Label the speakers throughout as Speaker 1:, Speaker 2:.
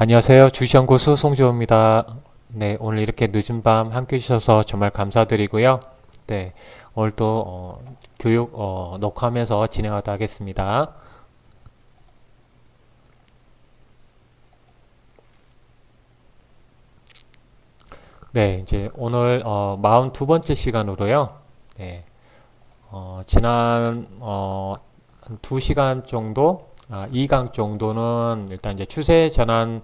Speaker 1: 안녕하세요. 주시연구소 송지호입니다. 네, 오늘 이렇게 늦은 밤 함께 해주셔서 정말 감사드리고요. 네, 오늘도 교육 녹화하면서 진행하도록 하겠습니다. 네, 이제 오늘 42번째 시간으로요. 네, 지난 한 2시간 정도, 2강 정도는 일단 이제 추세 전환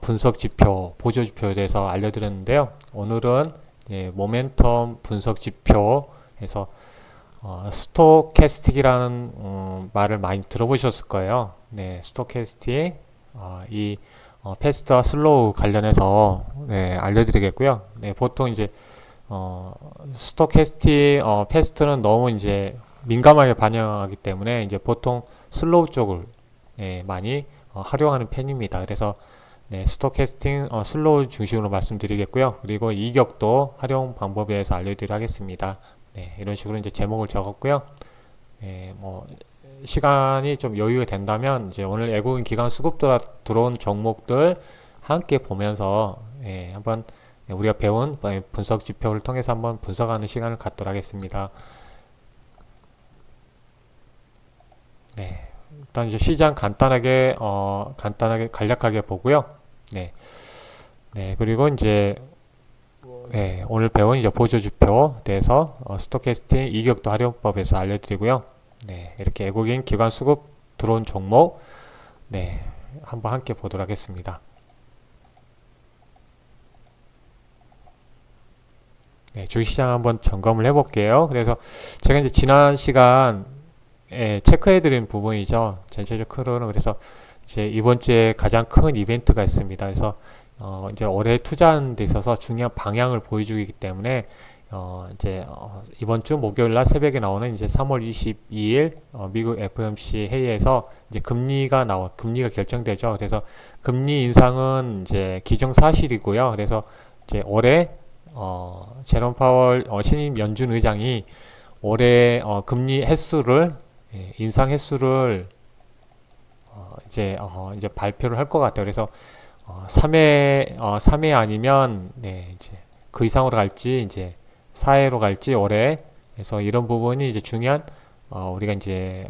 Speaker 1: 분석 지표, 보조 지표에 대해서 알려드렸는데요. 오늘은 모멘텀 분석 지표에서 스토캐스틱이라는 말을 많이 들어보셨을 거예요. 네, 스토캐스틱 이 패스트와 슬로우 관련해서 알려드리겠고요. 네, 보통 이제 스토캐스틱 패스트는 너무 이제 민감하게 반영하기 때문에 이제 보통 슬로우 쪽을 많이 활용하는 편입니다. 그래서 네, 스토캐스팅 슬로우 중심으로 말씀드리겠고요. 그리고 이격도 활용 방법에 대해서 알려드리도록 하겠습니다. 네, 이런 식으로 이제 제목을 적었고요. 뭐 시간이 좀 여유가 된다면 이제 오늘 외국인 기관 수급 들어온 종목들 함께 보면서 한번 우리가 배운 분석 지표를 통해서 한번 분석하는 시간을 갖도록 하겠습니다. 네, 일단 이제 시장 간단하게 간략하게 보고요. 네, 그리고 이제 오늘 배운 이제 보조지표 대해서 스토캐스틱 이격도 활용법에서 알려드리고요. 네, 이렇게 외국인 기관 수급 들어온 종목 한번 함께 보도록 하겠습니다. 네, 주식시장 한번 점검을 해볼게요. 그래서 제가 이제 지난 시간 체크해드린 부분이죠. 전체적 흐름은. 그래서 이제 이번 주에 가장 큰 이벤트가 있습니다. 그래서 이제 올해 투자하는 데 있어서 중요한 방향을 보여주기 때문에 이제 이번 주 목요일 날 새벽에 나오는 이제 3월 22일 미국 FOMC 회의에서 이제 금리가 결정되죠. 그래서 금리 인상은 이제 기정사실이고요. 그래서 이제 올해 제롬 파월 신임 연준 의장이 올해 금리 횟수를 인상 횟수를 이제 발표를 할 것 같아요. 그래서 3회 아니면 이제 그 이상으로 갈지 이제 4회로 갈지 올해. 그래서 이런 부분이 이제 중요한 우리가 이제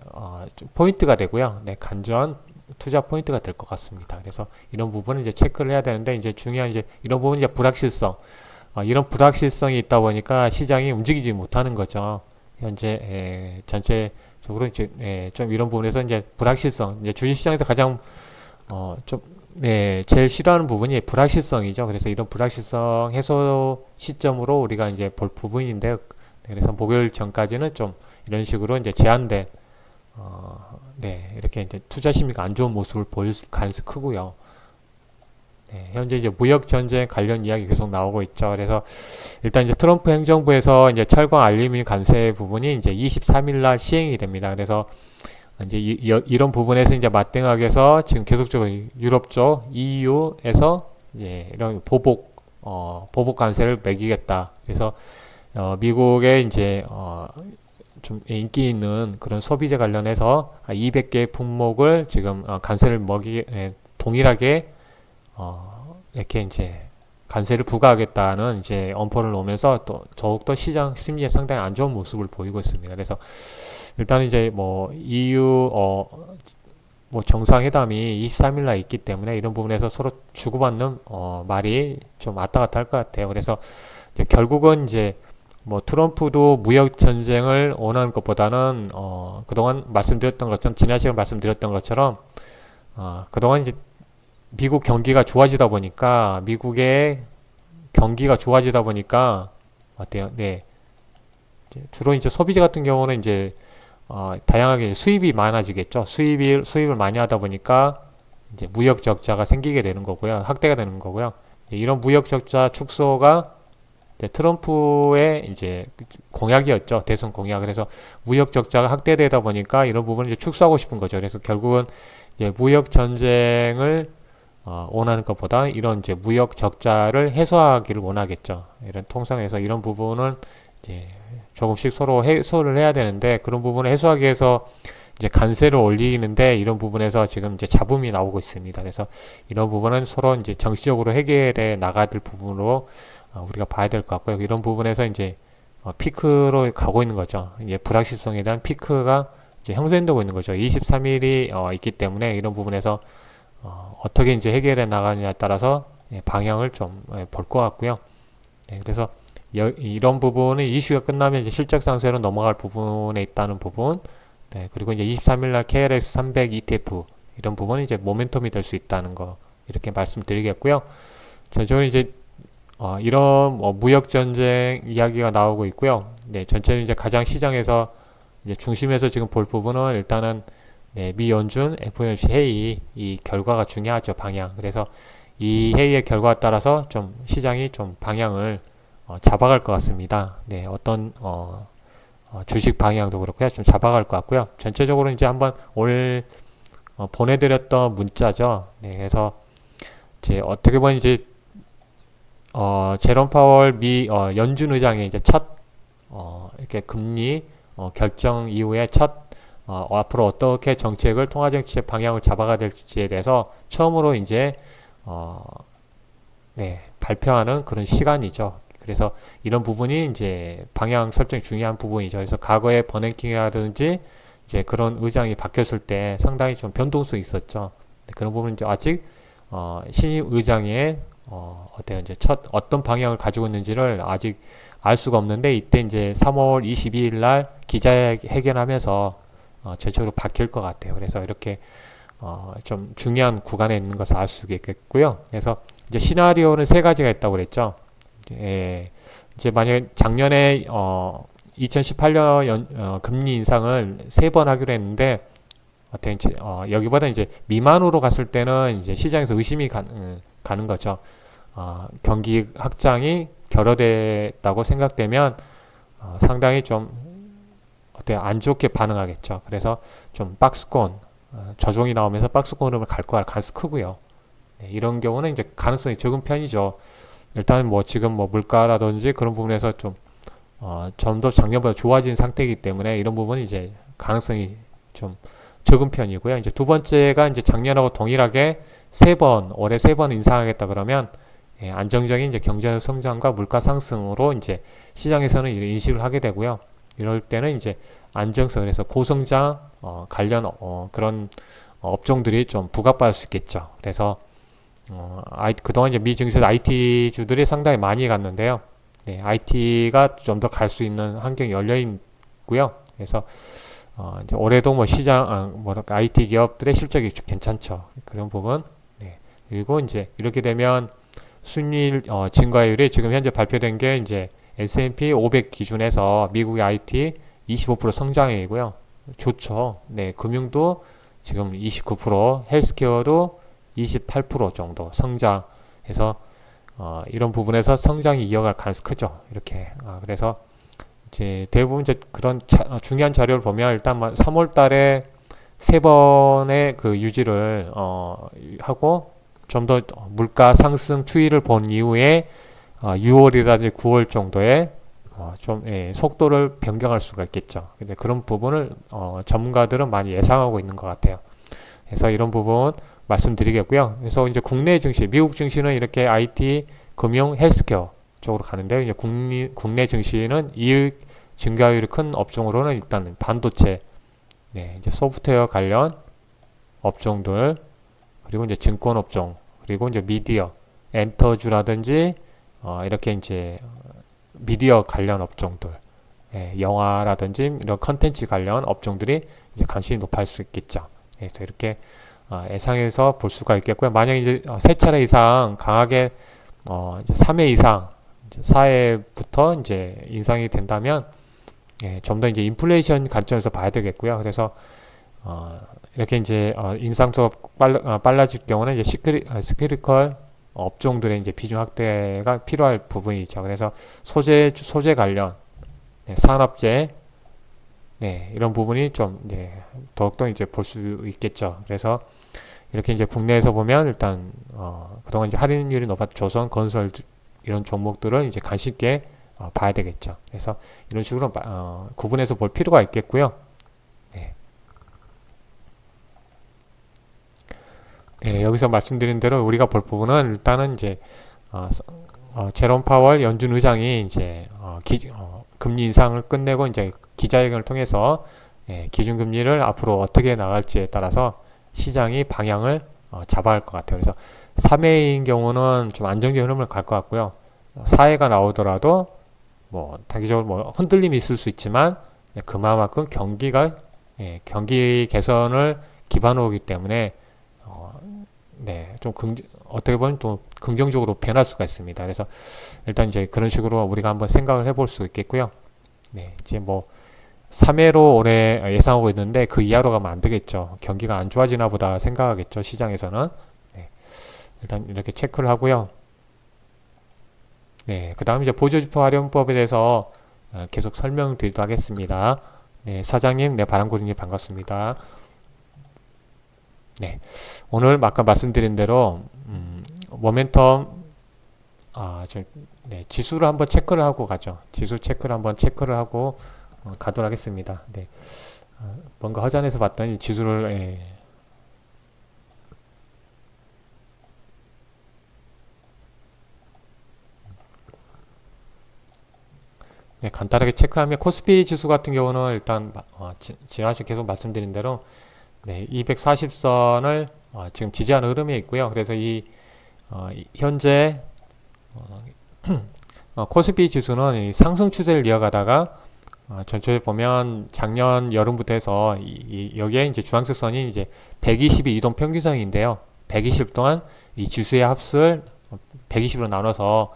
Speaker 1: 좀 포인트가 되고요. 간전 투자 포인트가 될 것 같습니다. 그래서 이런 부분은 이제 체크를 해야 되는데 이제 중요한 이제 이런 부분 이제 불확실성 이런 불확실성이 있다 보니까 시장이 움직이지 못하는 거죠. 현재 전체적으로 이제 좀 이런 부분에서 이제 불확실성, 이제 주식시장에서 가장 좀 제일 싫어하는 부분이 불확실성이죠. 그래서 이런 불확실성 해소 시점으로 우리가 이제 볼 부분인데요. 그래서 목요일 전까지는 좀 이런 식으로 이제 제한된 이렇게 이제 투자 심리가 안 좋은 모습을 보일 가능성이 크고요. 현재 이제 무역 전쟁 관련 이야기 계속 나오고 있죠. 그래서 일단 이제 트럼프 행정부에서 이제 철강 알루미늄 관세 부분이 이제 23일 날 시행이 됩니다. 그래서 이제 이런 부분에서 이제 맞대응하기 위해서 지금 계속적으로 유럽 쪽 EU에서 이런 보복 관세를 매기겠다. 그래서 미국의 이제 좀 인기 있는 그런 소비재 관련해서 200개 품목을 지금 관세를 동일하게 이렇게 이제 관세를 부과하겠다는 이제 엄포를 놓으면서 또 더욱더 시장 심리에 상당히 안 좋은 모습을 보이고 있습니다. 그래서 일단 이제 뭐 EU 뭐 정상회담이 23일 날 있기 때문에 이런 부분에서 서로 주고받는 말이 좀 왔다 갔다 할 것 같아요. 그래서 이제 결국은 이제 뭐 트럼프도 무역 전쟁을 원하는 것보다는 그동안 말씀드렸던 것처럼 지난 시간에 말씀드렸던 것처럼 그동안 이제 미국 경기가 좋아지다 보니까 어때요? 네. 주로 이제 소비재 같은 경우는 이제 다양하게 수입이 많아지겠죠. 수입을 많이 하다 보니까 이제 무역 적자가 생기게 되는 거고요. 확대가 되는 거고요. 이런 무역 적자 축소가 이제 트럼프의 이제 공약이었죠. 대선 공약. 그래서 무역 적자가 확대되다 보니까 이런 부분을 이제 축소하고 싶은 거죠. 그래서 결국은 이제 무역 전쟁을 원하는 것보다 이런 이제 무역 적자를 해소하기를 원하겠죠. 이런 통상에서 이런 부분은 이제 조금씩 서로 해소를 해야 되는데 그런 부분을 해소하기 위해서 이제 관세를 올리는데 이런 부분에서 지금 이제 잡음이 나오고 있습니다. 그래서 이런 부분은 서로 이제 정치적으로 해결해 나가야 될 부분으로 우리가 봐야 될 것 같고요. 이런 부분에서 이제 피크로 가고 있는 거죠. 이제 불확실성에 대한 피크가 이제 형성되고 있는 거죠. 23일이 있기 때문에 이런 부분에서 어떻게 이제 해결해 나가느냐에 따라서 방향을 좀 볼 것 같고요. 그래서 이런 부분은 이슈가 끝나면 이제 실적 상세로 넘어갈 부분에 있다는 부분, 그리고 이제 23일날 KLX 300 ETF 이런 부분이 이제 모멘텀이 될 수 있다는 거 이렇게 말씀드리겠고요. 전체적으로 이제 이런 무역 전쟁 이야기가 나오고 있고요. 전체적으로 이제 가장 시장에서 이제 중심에서 지금 볼 부분은 일단은 미 연준 FOMC 회의 이 결과가 중요하죠. 방향. 그래서 이 회의의 결과에 따라서 좀 시장이 좀 방향을 잡아갈 것 같습니다. 어떤 주식 방향도 그렇고요. 좀 잡아갈 것 같고요. 전체적으로 이제 한번 오늘 보내드렸던 문자죠. 그래서 이제 어떻게 보면 이제 제롬 파월 미 연준 의장의 이제 첫 이렇게 금리 결정 이후에 첫 앞으로 어떻게 정책을 통화 정책 방향을 잡아가야 될지에 대해서 처음으로 이제 발표하는 그런 시간이죠. 그래서 이런 부분이 이제 방향 설정이 중요한 부분이죠. 그래서 과거의 버냉킹이라든지 이제 그런 의장이 바뀌었을 때 상당히 좀 변동성이 있었죠. 그런 부분은 이제 아직 신임 의장의 이제 어떤 방향을 가지고 있는지를 아직 알 수가 없는데 이때 이제 3월 22일 날 기자회견하면서 전체적으로 바뀔 것 같아요. 그래서 이렇게 좀 중요한 구간에 있는 것을 알 수 있겠고요. 그래서 이제 시나리오는 세 가지가 있다고 그랬죠. 이제 만약에 작년에 2018년 금리 인상을 3번 하기로 했는데 여기보다 이제 미만으로 갔을 때는 이제 시장에서 의심이 가는 거죠. 경기 확장이 결여됐다고 생각되면 상당히 좀 안 좋게 반응하겠죠. 그래서 좀 박스권 저종이 나오면서 박스권으로 갈 가능성이 크고요. 이런 경우는 이제 가능성이 적은 편이죠. 일단 뭐 지금 뭐 물가라든지 그런 부분에서 좀 더 작년보다 좋아진 상태이기 때문에 이런 부분은 이제 가능성이 좀 적은 편이고요. 이제 두 번째가 이제 작년하고 동일하게 올해 3번 인상하겠다 그러면 안정적인 이제 경제 성장과 물가 상승으로 이제 시장에서는 인식을 하게 되고요. 이럴 때는 이제 안정성, 그래서 고성장 관련 그런 업종들이 좀 부각받을 수 있겠죠. 그래서 그동안 이제 미 증시에서 IT 주들이 상당히 많이 갔는데요. IT가 좀 더 갈 수 있는 환경이 열려 있고요. 그래서 이제 올해도 뭐 시장 IT 기업들의 실적이 괜찮죠. 그런 부분. 그리고 이제 이렇게 되면 순이율 증가율이 지금 현재 발표된 게 이제 S&P 500 기준에서 미국의 IT 25% 성장이고요. 좋죠. 금융도 지금 29%, 헬스케어도 28% 정도 성장해서 이런 부분에서 성장이 이어갈 가능성이 크죠. 이렇게 그래서 이제 대부분 이제 그런 중요한 자료를 보면 일단 3월 달에 3번의 그 유지를 하고 좀 더 물가 상승 추이를 본 이후에 6월이라든지 9월 정도에 좀 속도를 변경할 수가 있겠죠. 근데 그런 부분을 전문가들은 많이 예상하고 있는 것 같아요. 그래서 이런 부분 말씀드리겠고요. 그래서 이제 국내 증시, 미국 증시는 이렇게 IT, 금융, 헬스케어 쪽으로 가는데요. 이제 국내 증시는 이익 증가율이 큰 업종으로는 일단 반도체, 이제 소프트웨어 관련 업종들, 그리고 이제 증권 업종, 그리고 이제 미디어, 엔터주라든지 이렇게 이제 미디어 관련 업종들, 영화라든지 이런 컨텐츠 관련 업종들이 이제 관심이 높아질 수 있겠죠. 그래서 이렇게 예상해서 볼 수가 있겠고요. 만약 이제 3차례 이상 강하게 이제 3회 이상, 4회부터 이제 인상이 된다면 좀 더 이제 인플레이션 관점에서 봐야 되겠고요. 그래서 이렇게 이제 인상속도가 빨라질 경우는 이제 시크리컬 업종들의 이제 비중 확대가 필요할 부분이죠. 그래서 소재 관련 산업재 이런 부분이 좀 더욱더 이제 볼 수 있겠죠. 그래서 이렇게 이제 국내에서 보면 일단 그동안 이제 할인율이 높았던 조선, 건설 이런 종목들은 이제 관심 있게 봐야 되겠죠. 그래서 이런 식으로 구분해서 볼 필요가 있겠고요. 네, 여기서 말씀드린 대로 우리가 볼 부분은 일단은 이제 제롬 파월 연준 의장이 이제 금리 인상을 끝내고 이제 기자회견을 통해서 기준금리를 앞으로 어떻게 나갈지에 따라서 시장이 방향을 잡아야 할 것 같아요. 그래서 3회인 경우는 좀 안정적인 흐름을 갈 것 같고요. 4회가 나오더라도 뭐 단기적으로 뭐 흔들림이 있을 수 있지만 그만큼 경기 개선을 기반으로 오기 때문에 좀 어떻게 보면 또 긍정적으로 변할 수가 있습니다. 그래서 일단 이제 그런 식으로 우리가 한번 생각을 해볼 수 있겠고요. 네, 이제 뭐 3회로 올해 예상하고 있는데 그 이하로 가면 안 되겠죠. 경기가 안 좋아지나 보다 생각하겠죠. 시장에서는. 네, 일단 이렇게 체크를 하고요. 네, 그 다음 이제 보조지표 활용법에 대해서 계속 설명드리도록 하겠습니다. 네, 사장님, 네, 바람고객님 반갑습니다. 네, 오늘 아까 말씀드린 대로 모멘텀 지수를 한번 체크를 하고 가죠. 지수 체크를 한번 체크를 하고 가도록 하겠습니다. 네, 뭔가 허전해서 봤더니 지수를 네, 간단하게 체크하면 코스피 지수 같은 경우는 일단 지난주에 계속 말씀드린 대로 240선을 지금 지지하는 흐름에 있고요. 그래서 현재 코스피 지수는 이 상승 추세를 이어가다가 전체적으로 보면 작년 여름부터 해서 여기에 이제 주황색 선이 이제 120이 이동 평균선인데요. 120 동안 이 지수의 합을 120으로 나눠서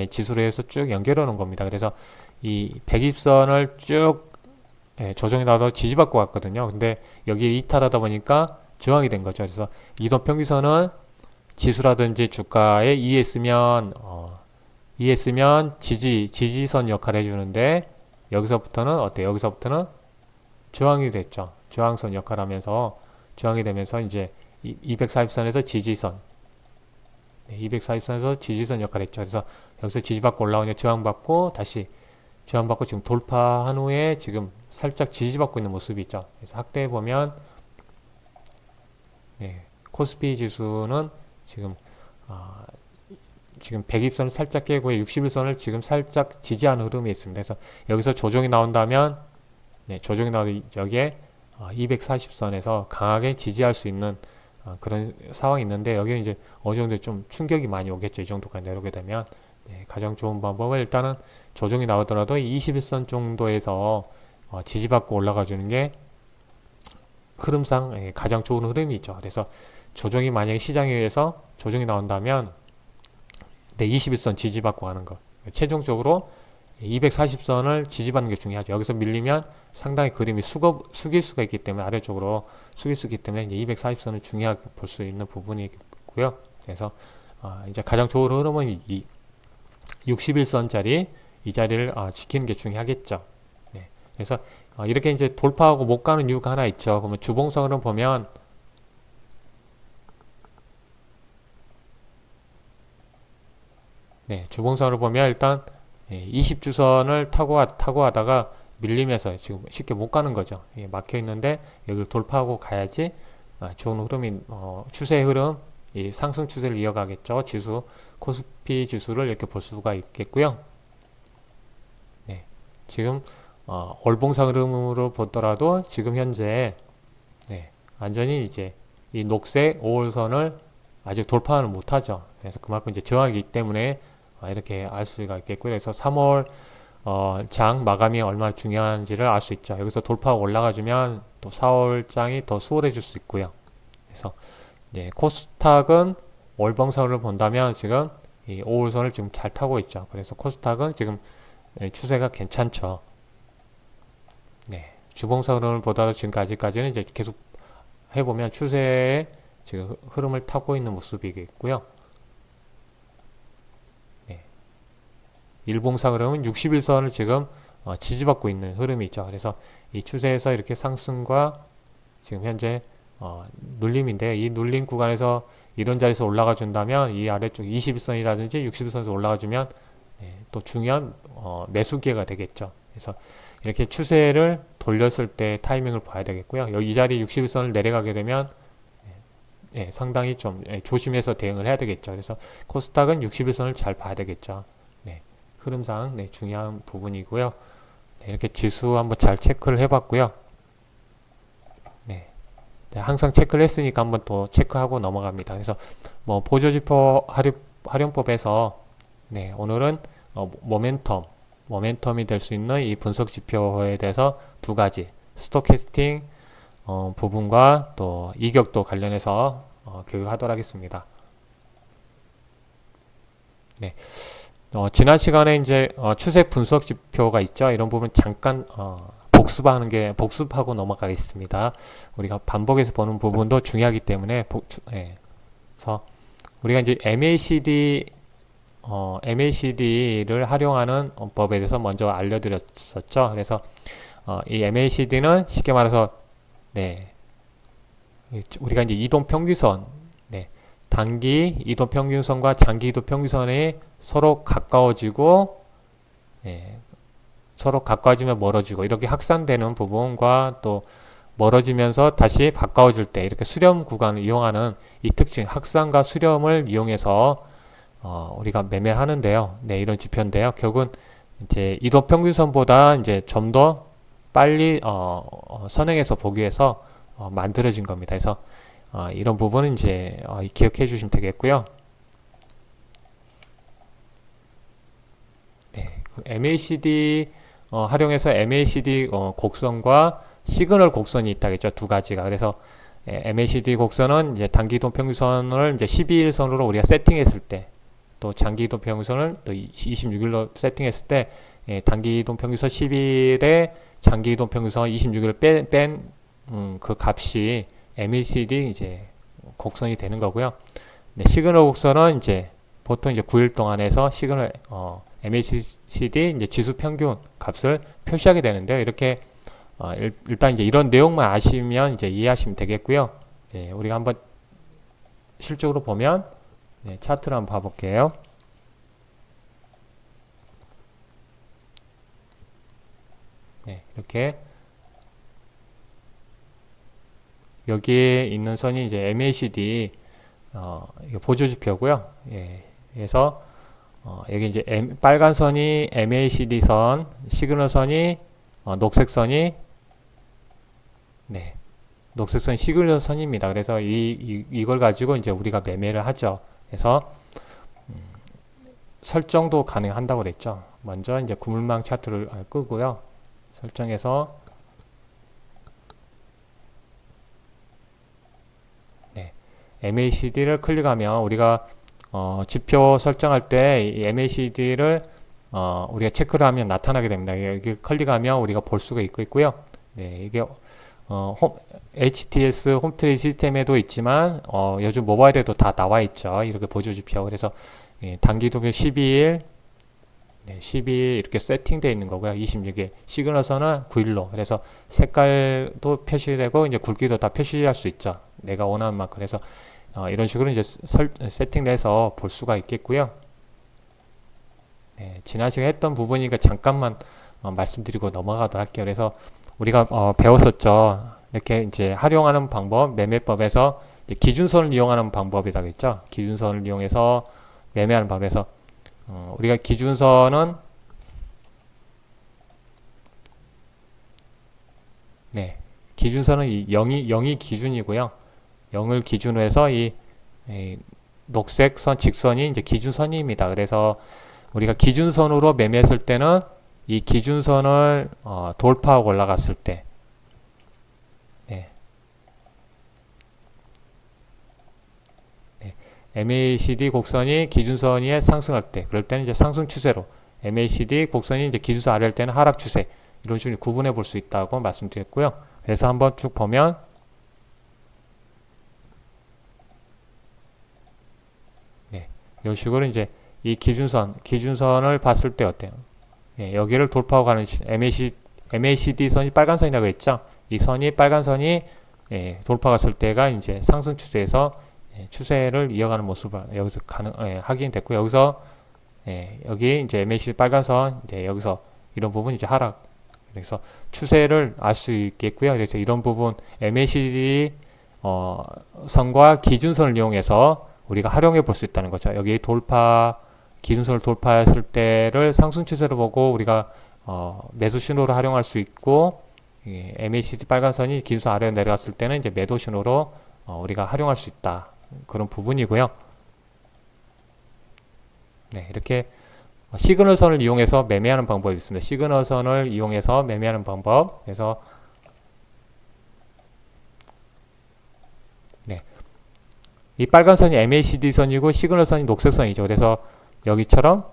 Speaker 1: 지수로 해서 쭉 연결해 놓은 겁니다. 그래서 이 120선을 쭉 조정이 나와서 지지받고 갔거든요. 근데 여기 이탈하다 보니까 저항이 된 거죠. 그래서 이동 평균선은 지수라든지 주가에 이해했으면 지지선 역할을 해주는데 여기서부터는 어때요? 여기서부터는 저항이 됐죠. 저항선 역할을 하면서 저항이 되면서 이제 240선에서 지지선 240선에서 지지선 역할을 했죠. 그래서 여기서 지지받고 올라오냐 저항받고 다시 저항받고 지금 돌파한 후에 지금 살짝 지지받고 있는 모습이 있죠. 그래서 확대해 보면 코스피 지수는 지금 120선을 살짝 깨고 61선을 지금 살짝 지지하는 흐름이 있습니다. 그래서 여기서 조정이 나온다면 조정이 나오면 여기에 240선에서 강하게 지지할 수 있는 그런 상황이 있는데 여기는 이제 어느 정도 좀 충격이 많이 오겠죠. 이 정도까지 내려오게 되면 가장 좋은 방법은 일단은 조정이 나오더라도 21선 정도에서 지지받고 올라가 주는 게 흐름상 가장 좋은 흐름이 있죠. 그래서 조정이 만약에 시장에 의해서 조정이 나온다면 21선 지지받고 가는 거 최종적으로 240선을 지지받는 게 중요하죠. 여기서 밀리면 상당히 그림이 숙일 수가 있기 때문에 아래쪽으로 숙일 수 있기 때문에 240선을 중요하게 볼 수 있는 부분이 있고요. 그래서 이제 가장 좋은 흐름은 이 61선짜리 이 자리를 지키는 게 중요하겠죠. 그래서 이렇게 이제 돌파하고 못 가는 이유가 하나 있죠. 그러면 주봉선을 보면 주봉선을 보면 일단 20주선을 타고 가다가 밀리면서 지금 쉽게 못 가는 거죠. 막혀 있는데 여기를 돌파하고 가야지 좋은 흐름이 추세의 흐름, 이 상승 추세를 이어가겠죠. 지수 코스피 지수를 이렇게 볼 수가 있겠고요. 지금 월봉상 흐름으로 보더라도 지금 현재 완전히 이제 이 녹색 5월선을 아직 돌파는 못하죠. 그래서 그만큼 이제 저항이기 때문에 이렇게 알 수가 있겠고요. 그래서 3월 장 마감이 얼마나 중요한지를 알 수 있죠. 여기서 돌파하고 올라가주면 또 4월 장이 더 수월해질 수 있고요. 그래서 코스닥은 월봉선을 본다면 지금 이 5월선을 지금 잘 타고 있죠. 그래서 코스닥은 지금 추세가 괜찮죠. 주봉선을 보다도 지금까지는 이제 계속 해보면 추세의 지금 흐름을 타고 있는 모습이겠고요. 일봉상 흐름은 61선을 지금 지지받고 있는 흐름이 있죠. 그래서 이 추세에서 이렇게 상승과 지금 현재 눌림인데 이 눌림 구간에서 이런 자리에서 올라가 준다면 이 아래쪽 21선이라든지 61선에서 올라가 주면 또 중요한 매수 기회가 되겠죠. 그래서 이렇게 추세를 돌렸을 때 타이밍을 봐야 되겠고요. 여기 이 자리 61선을 내려가게 되면 상당히 좀 조심해서 대응을 해야 되겠죠. 그래서 코스닥은 60일선을 잘 봐야 되겠죠. 네, 흐름상 중요한 부분이고요. 네, 이렇게 지수 한번 잘 체크를 해봤고요. 네, 항상 체크를 했으니까 한번 또 체크하고 넘어갑니다. 그래서 뭐 보조지표 활용법에서 오늘은 모멘텀이 될 수 있는 이 분석 지표에 대해서 두 가지 스토캐스팅 부분과 또 이격도 관련해서 교육하도록 하겠습니다. 네. 지난 시간에 이제 추세 분석 지표가 있죠. 이런 부분 잠깐 복습하고 넘어가겠습니다. 우리가 반복해서 보는 부분도 중요하기 때문에 그래서 우리가 이제 MACD를 활용하는 법에 대해서 먼저 알려드렸었죠. 그래서 이 MACD는 쉽게 말해서 우리가 이제 이동평균선, 단기 이동평균선과 장기 이동평균선이 서로 가까워지고, 서로 가까워지면 멀어지고 이렇게 확산되는 부분과 또 멀어지면서 다시 가까워질 때 이렇게 수렴 구간을 이용하는 이 특징, 확산과 수렴을 이용해서 우리가 매매를 하는데요. 이런 지표인데요. 결국은 이제 이동평균선보다 이제 좀 더 빨리 선행해서 보기 위해서 만들어진 겁니다. 그래서 이런 부분은 이제 기억해 주시면 되겠고요. MACD 활용해서 MACD 곡선과 시그널 곡선이 있다겠죠. 두 가지가. 그래서 MACD 곡선은 이제 단기 이동 평균선을 이제 12일선으로 우리가 세팅했을 때, 또 장기 이동 평균선을 또 26일로 세팅했을 때, 단기 이동 평균선 10일에 장기 이동 평균선 26일을 뺀 그 값이 MACD 이제 곡선이 되는 거고요. 시그널 곡선은 이제 보통 이제 9일 동안 해서 시그널 MACD 이제 지수 평균 값을 표시하게 되는데요. 이렇게 일단 이제 이런 내용만 아시면 이제 이해하시면 되겠고요. 우리가 한번 실적으로 보면 차트를 한번 봐볼게요. 이렇게 여기에 있는 선이 이제 MACD 이거 보조지표고요. 그래서 여기 이제 빨간 선이 MACD 선, 시그널 선이 녹색 선이 녹색 선 시그널 선입니다. 그래서 이걸 가지고 이제 우리가 매매를 하죠. 그래서 설정도 가능한다고 그랬죠. 먼저 이제 구물망 차트를 끄고요. 설정해서 MACD를 클릭하면 우리가 지표 설정할 때 이 MACD를 우리가 체크를 하면 나타나게 됩니다. 여기 클릭하면 우리가 볼 수가 있고요. 이게 HTS 홈트레이딩 시스템에도 있지만 요즘 모바일에도 다 나와 있죠. 이렇게 보조 지표. 그래서 단기 도표 12일 12일 이렇게 세팅되어 있는 거고요. 26일 시그널선은 9일로. 그래서 색깔도 표시되고 이제 굵기도 다 표시할 수 있죠. 내가 원하는 만큼. 그래서 이런 식으로 이제 세팅돼서 볼 수가 있겠고요. 지난 시간에 했던 부분이니까 잠깐만 말씀드리고 넘어가도록 할게요. 그래서 우리가 배웠었죠. 이렇게 이제 활용하는 방법, 매매법에서 기준선을 이용하는 방법이라고 했죠. 기준선을 이용해서 매매하는 방법에서 우리가 기준선은 기준선은 0이 기준이고요. 0을 기준으로 해서 이 녹색 선 직선이 이제 기준선입니다. 그래서 우리가 기준선으로 매매했을 때는 이 기준선을 돌파하고 올라갔을 때 MACD 곡선이 기준선 위에 상승할 때, 그럴 때는 이제 상승 추세로, MACD 곡선이 이제 기준선 아래일 때는 하락 추세, 이런 식으로 구분해 볼 수 있다고 말씀드렸고요. 그래서 한번 쭉 보면 이런 식으로 이제 이 기준선을 봤을 때 어때요? 여기를 돌파하고 가는 MACD 선이 빨간 선이라고 했죠. 이 선이 빨간 선이 돌파갔을 때가 이제 상승 추세에서 추세를 이어가는 모습을 여기서 확인됐고, 여기서 여기 이제 MACD 빨간 선, 이제 여기서 이런 부분 이제 하락. 그래서 추세를 알 수 있겠고요. 그래서 이런 부분 MACD 선과 기준선을 이용해서 우리가 활용해 볼 수 있다는 거죠. 여기 기준선을 돌파했을 때를 상승 추세로 보고 우리가 매수 신호로 활용할 수 있고, MACD 빨간 선이 기준선 아래로 내려갔을 때는 이제 매도 신호로 우리가 활용할 수 있다. 그런 부분이고요. 네, 이렇게 시그널 선을 이용해서 매매하는 방법이 있습니다. 시그널 선을 이용해서 매매하는 방법. 그래서 네, 이 빨간 선이 MACD 선이고 시그널 선이 녹색 선이죠. 그래서 여기처럼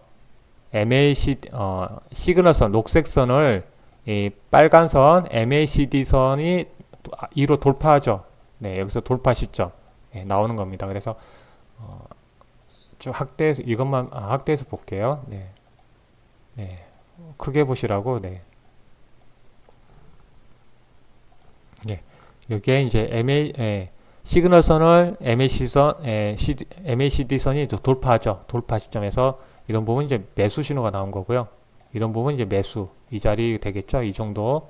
Speaker 1: 시그널 선, 녹색 선을 이 빨간 선 MACD 선이 2로 돌파하죠. 네, 여기서 돌파 시점 나오는 겁니다. 그래서 좀 확대해서 이것만 확대해서 볼게요. 네, 네, 크게 보시라고. 네, 네, 여기에 이제 시그널 선을 MACD 선이 돌파하죠. 돌파 시점에서 이런 부분 이제 매수 신호가 나온 거고요. 이런 부분 이제 매수, 이 자리 되겠죠. 이 정도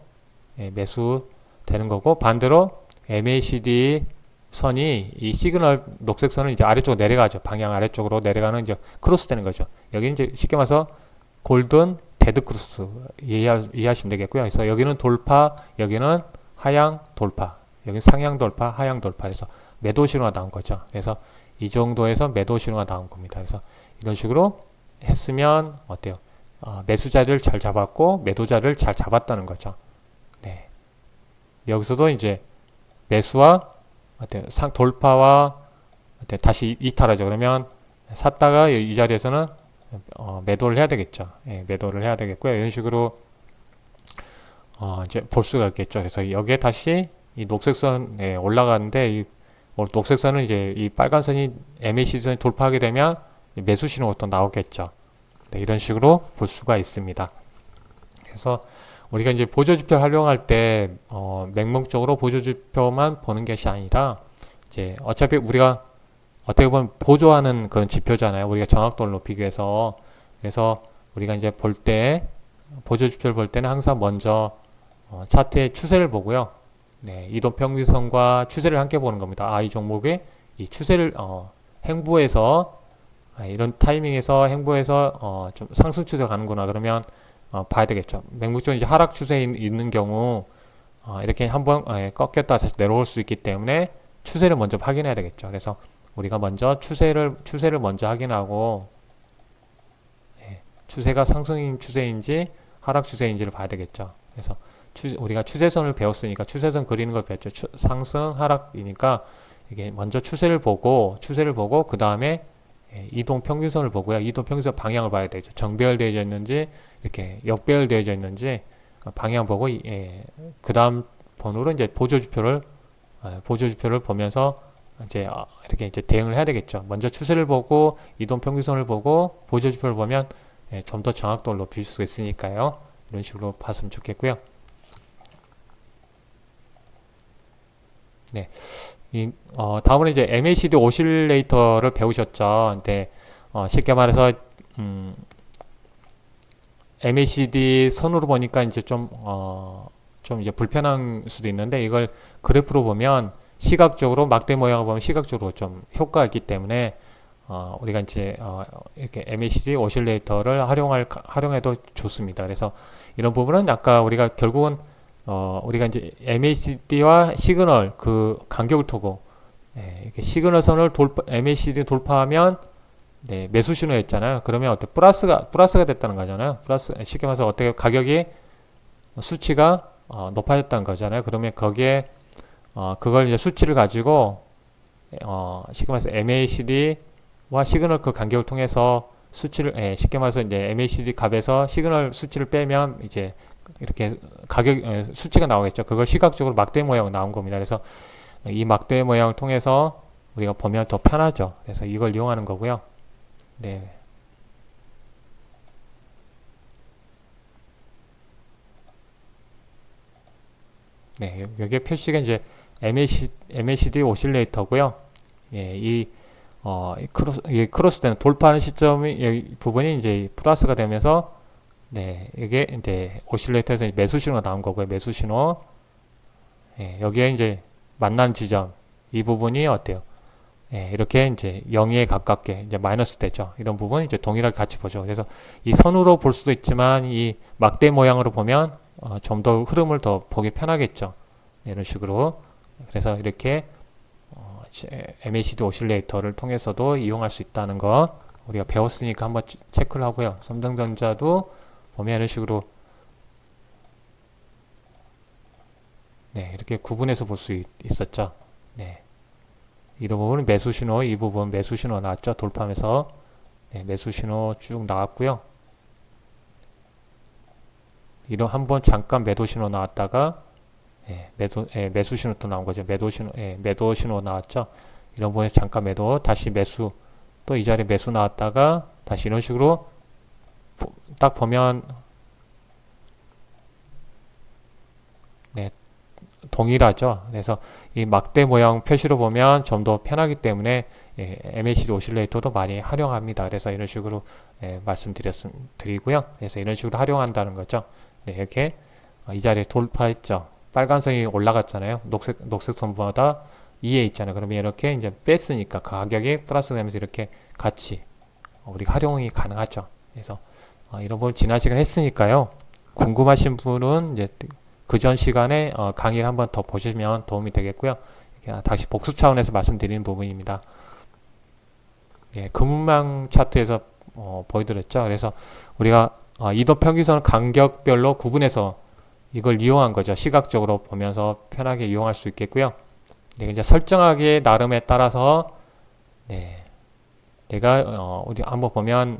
Speaker 1: 매수 되는 거고, 반대로 MACD 선이 이 시그널 녹색 선은 이제 아래쪽으로 내려가죠. 방향 아래쪽으로 내려가는 이제 크로스 되는 거죠. 여기 이제 쉽게 말해서 골든 데드 크로스 이해하시면 되겠고요. 그래서 여기는 돌파, 여기는 하향 돌파, 여기는 상향 돌파, 하향 돌파. 그래서 매도 신호가 나온 거죠. 그래서 이 정도에서 매도 신호가 나온 겁니다. 그래서 이런 식으로 했으면 어때요? 매수 자리를 잘 잡았고 매도 자리를 잘 잡았다는 거죠. 네. 여기서도 이제 매수와 돌파와 다시 이탈하죠. 그러면 샀다가 이 자리에서는 매도를 해야 되겠죠. 매도를 해야 되겠고요. 이런 식으로 이제 볼 수가 있겠죠. 그래서 여기에 다시 이 녹색선 올라가는데 이 녹색선은 이제 이 빨간선이 MACD선이 돌파하게 되면 매수 신호가 또 나오겠죠. 네, 이런 식으로 볼 수가 있습니다. 그래서 우리가 이제 보조지표를 활용할 때 맹목적으로 보조지표만 보는 것이 아니라 이제 어차피 우리가 어떻게 보면 보조하는 그런 지표잖아요. 우리가 정확도를 높이기 위해서. 그래서 우리가 이제 볼 때 보조지표를 볼 때는 항상 먼저 차트의 추세를 보고요. 네, 이동평균선과 추세를 함께 보는 겁니다. 이 종목의 이 추세를 행보해서 이런 타이밍에서 행보해서 좀 상승 추세가 가는구나 그러면 봐야 되겠죠. 맹목적으로 이제 하락 추세에 있는 경우 이렇게 한번 꺾였다 다시 내려올 수 있기 때문에 추세를 먼저 확인해야 되겠죠. 그래서 우리가 먼저 추세를 먼저 확인하고 추세가 상승 추세인지 하락 추세인지를 봐야 되겠죠. 그래서 우리가 추세선을 배웠으니까 추세선 그리는 걸 배웠죠. 상승 하락이니까 이게 먼저 추세를 보고 그 다음에 이동 평균선을 보고요. 이동 평균선 방향을 봐야 되죠. 정배열되어져 있는지 이렇게 역배열되어져 있는지 방향 보고 그 다음 번호로 이제 보조지표를 보면서 이제 이렇게 이제 대응을 해야 되겠죠. 먼저 추세를 보고 이동 평균선을 보고 보조지표를 보면 좀 더 정확도를 높일 수 있으니까요. 이런 식으로 봤으면 좋겠고요. 네. 다음으로 이제 MACD 오실레이터를 배우셨죠. 근데 쉽게 말해서 MACD 선으로 보니까 이제 좀 이제 불편한 수도 있는데 이걸 그래프로 보면 시각적으로 막대 모양을 보면 시각적으로 좀 효과가 있기 때문에 우리가 이제 이렇게 MACD 오실레이터를 활용해도 좋습니다. 그래서 이런 부분은 아까 우리가 결국은 우리가 이제 MACD와 시그널 그 간격을 두고 이렇게 시그널 선을 MACD 돌파하면 매수 신호였잖아요. 그러면 어때? 플러스가 됐다는 거잖아요. 쉽게 말해서 어떻게 가격이 수치가 높아졌다는 거잖아요. 그러면 거기에 그걸 이제 수치를 가지고 쉽게 말해서 MACD와 시그널 그 간격을 통해서 수치를 쉽게 말해서 이제 MACD 값에서 시그널 수치를 빼면 이제 이렇게 가격 수치가 나오겠죠. 그걸 시각적으로 막대 모양 나온 겁니다. 그래서 이 막대 모양을 통해서 우리가 보면 더 편하죠. 그래서 이걸 이용하는 거고요. 네. 네, 여기에 표시가 이제 MACD 오실레이터고요. 이 크로스 되는 돌파하는 시점이 부분이 이제 플러스가 되면서 이게 이제 오실레이터에서 매수 신호가 나온 거고요. 매수 신호. 여기에 이제 만나는 지점. 이 부분이 어때요? 예, 이렇게 이제 0에 가깝게 이제 마이너스 되죠. 이런 부분 이제 동일하게 같이 보죠. 그래서 이 선으로 볼 수도 있지만 이 막대 모양으로 보면 좀 더 흐름을 더 보기 편하겠죠. 이런 식으로. 그래서 이렇게 MACD 오실레이터를 통해서도 이용할 수 있다는 거 우리가 배웠으니까 한번 체크를 하고요. 삼성전자도 보면 이런 식으로 네, 이렇게 구분해서 볼 수 있었죠. 네. 이 부분은 매수 신호, 이 부분 매수 신호 나왔죠. 돌파하면서 네, 매수 신호 쭉 나왔고요. 이런 한번 잠깐 매도 신호 나왔다가 매수 신호 또 나온 거죠. 매도 신호 나왔죠. 이런 부분에 잠깐 매도, 다시 매수, 또 이 자리에 매수 나왔다가 다시 이런 식으로 딱 보면 네, 동일하죠. 그래서 이 막대 모양 표시로 보면 좀 더 편하기 때문에 MACD 오실레이터도 많이 활용합니다. 그래서 이런 식으로 말씀드리고요. 그래서 이런 식으로 활용한다는 거죠. 네, 이렇게 이 자리에 돌파했죠. 빨간선이 올라갔잖아요. 녹색 선보다 2에 있잖아요. 그러면 이렇게 이제 뺐으니까 가격이 플러스 되면서 이렇게 같이 우리가 활용이 가능하죠. 그래서 이런 부분 지난 시간 했으니까요. 궁금하신 분은 이제 그 전 시간에 강의를 한번 더 보시면 도움이 되겠고요. 다시 복수 차원에서 말씀드리는 부분입니다. 예, 금융망 차트에서 보여드렸죠. 그래서 우리가 이도 평균선 간격별로 구분해서 이걸 이용한 거죠. 시각적으로 보면서 편하게 이용할 수 있겠고요. 네, 이제 설정하기에 나름에 따라서 네, 내가 어디 한번 보면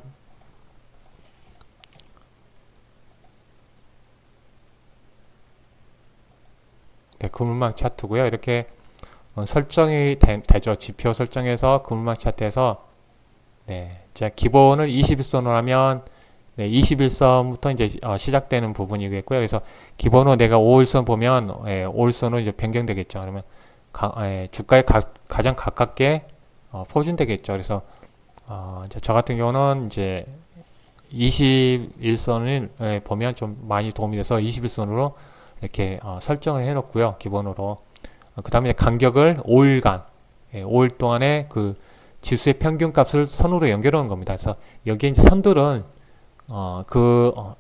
Speaker 1: 네, 금융망 차트고요. 이렇게 설정이 되죠. 지표 설정해서 금융망 차트에서 네, 자 기본을 21선으로 하면 네, 21선부터 이제 시작되는 부분이겠고요. 그래서 기본으로 내가 5일선 보면 5일선으로 이제 변경되겠죠. 그러면 주가에 가장 가깝게 포진되겠죠. 그래서 이제 저 같은 경우는 이제 21선을 보면 좀 많이 도움이 돼서 21선으로 이렇게 설정을 해 놓고요. 기본으로. 그 다음에 간격을 5일간 5일 동안에 그 지수의 평균 값을 선으로 연결해 놓은 겁니다. 그래서 여기에 이제 선들은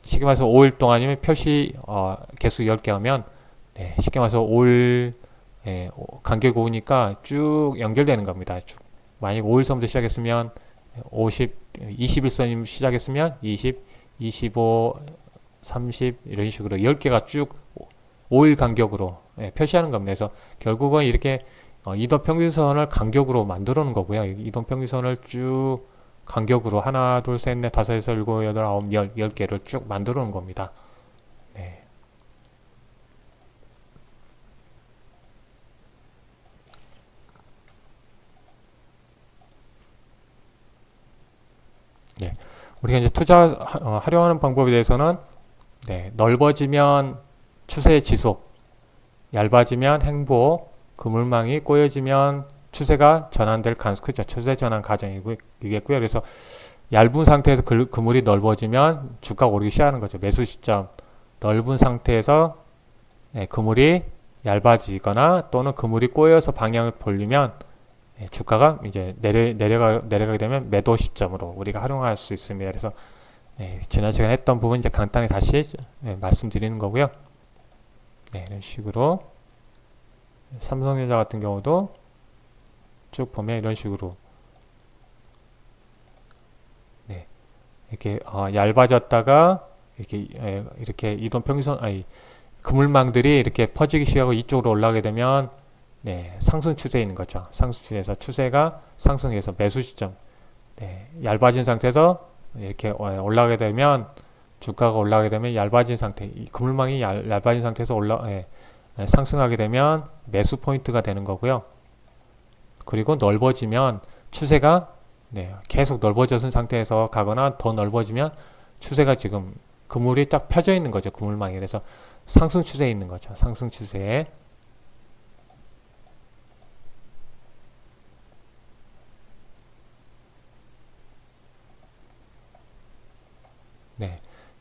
Speaker 1: 쉽게 말해서 5일 동안이면 표시 개수 10개 하면 네, 쉽게 말해서 5일 간격 5니까 쭉 연결되는 겁니다. 쭉. 만약 5일선부터 시작했으면 21선이면 시작했으면 20, 25, 30 이런 식으로 10개가 쭉 5일 간격으로 표시하는 겁니다. 그래서 결국은 이렇게 이동평균선을 간격으로 만들어 놓은 거고요. 이동평균선을 쭉 간격으로 하나, 둘, 셋, 넷, 다섯, 여섯, 일곱, 여덟, 아홉, 열 10개를 쭉 만들어 놓은 겁니다. 네. 네. 우리가 이제 하려는 방법에 대해서는 네, 넓어지면 추세 지속, 얇아지면 행보, 그물망이 꼬여지면 추세가 전환될 가능성이 크죠. 추세 전환 과정이겠고요. 그래서 얇은 상태에서 그물이 넓어지면 주가가 오르기 시작하는 거죠. 매수 시점 넓은 상태에서 그물이 얇아지거나 또는 그물이 꼬여서 방향을 벌리면 주가가 이제 내려가게 되면 매도 시점으로 우리가 활용할 수 있습니다. 그래서 지난 시간에 했던 부분 이제 간단히 다시 말씀드리는 거고요. 이런 식으로 삼성전자 같은 경우도 쭉 보면 이런 식으로 이렇게 얇아졌다가 이렇게 이동평균선 그물망들이 이렇게 퍼지기 시작하고 이쪽으로 올라가게 되면 상승 추세에 있는 거죠. 상승 추세에서 추세가 상승해서 매수 시점 얇아진 상태에서 이렇게 올라가게 되면 주가가 올라가게 되면 얇아진 상태, 이 그물망이 얇아진 상태에서 상승하게 되면 매수 포인트가 되는 거고요. 그리고 넓어지면 추세가 계속 넓어졌은 상태에서 가거나 더 넓어지면 추세가 지금 그물이 딱 펴져 있는 거죠. 그물망이. 그래서 상승 추세에 있는 거죠. 상승 추세에.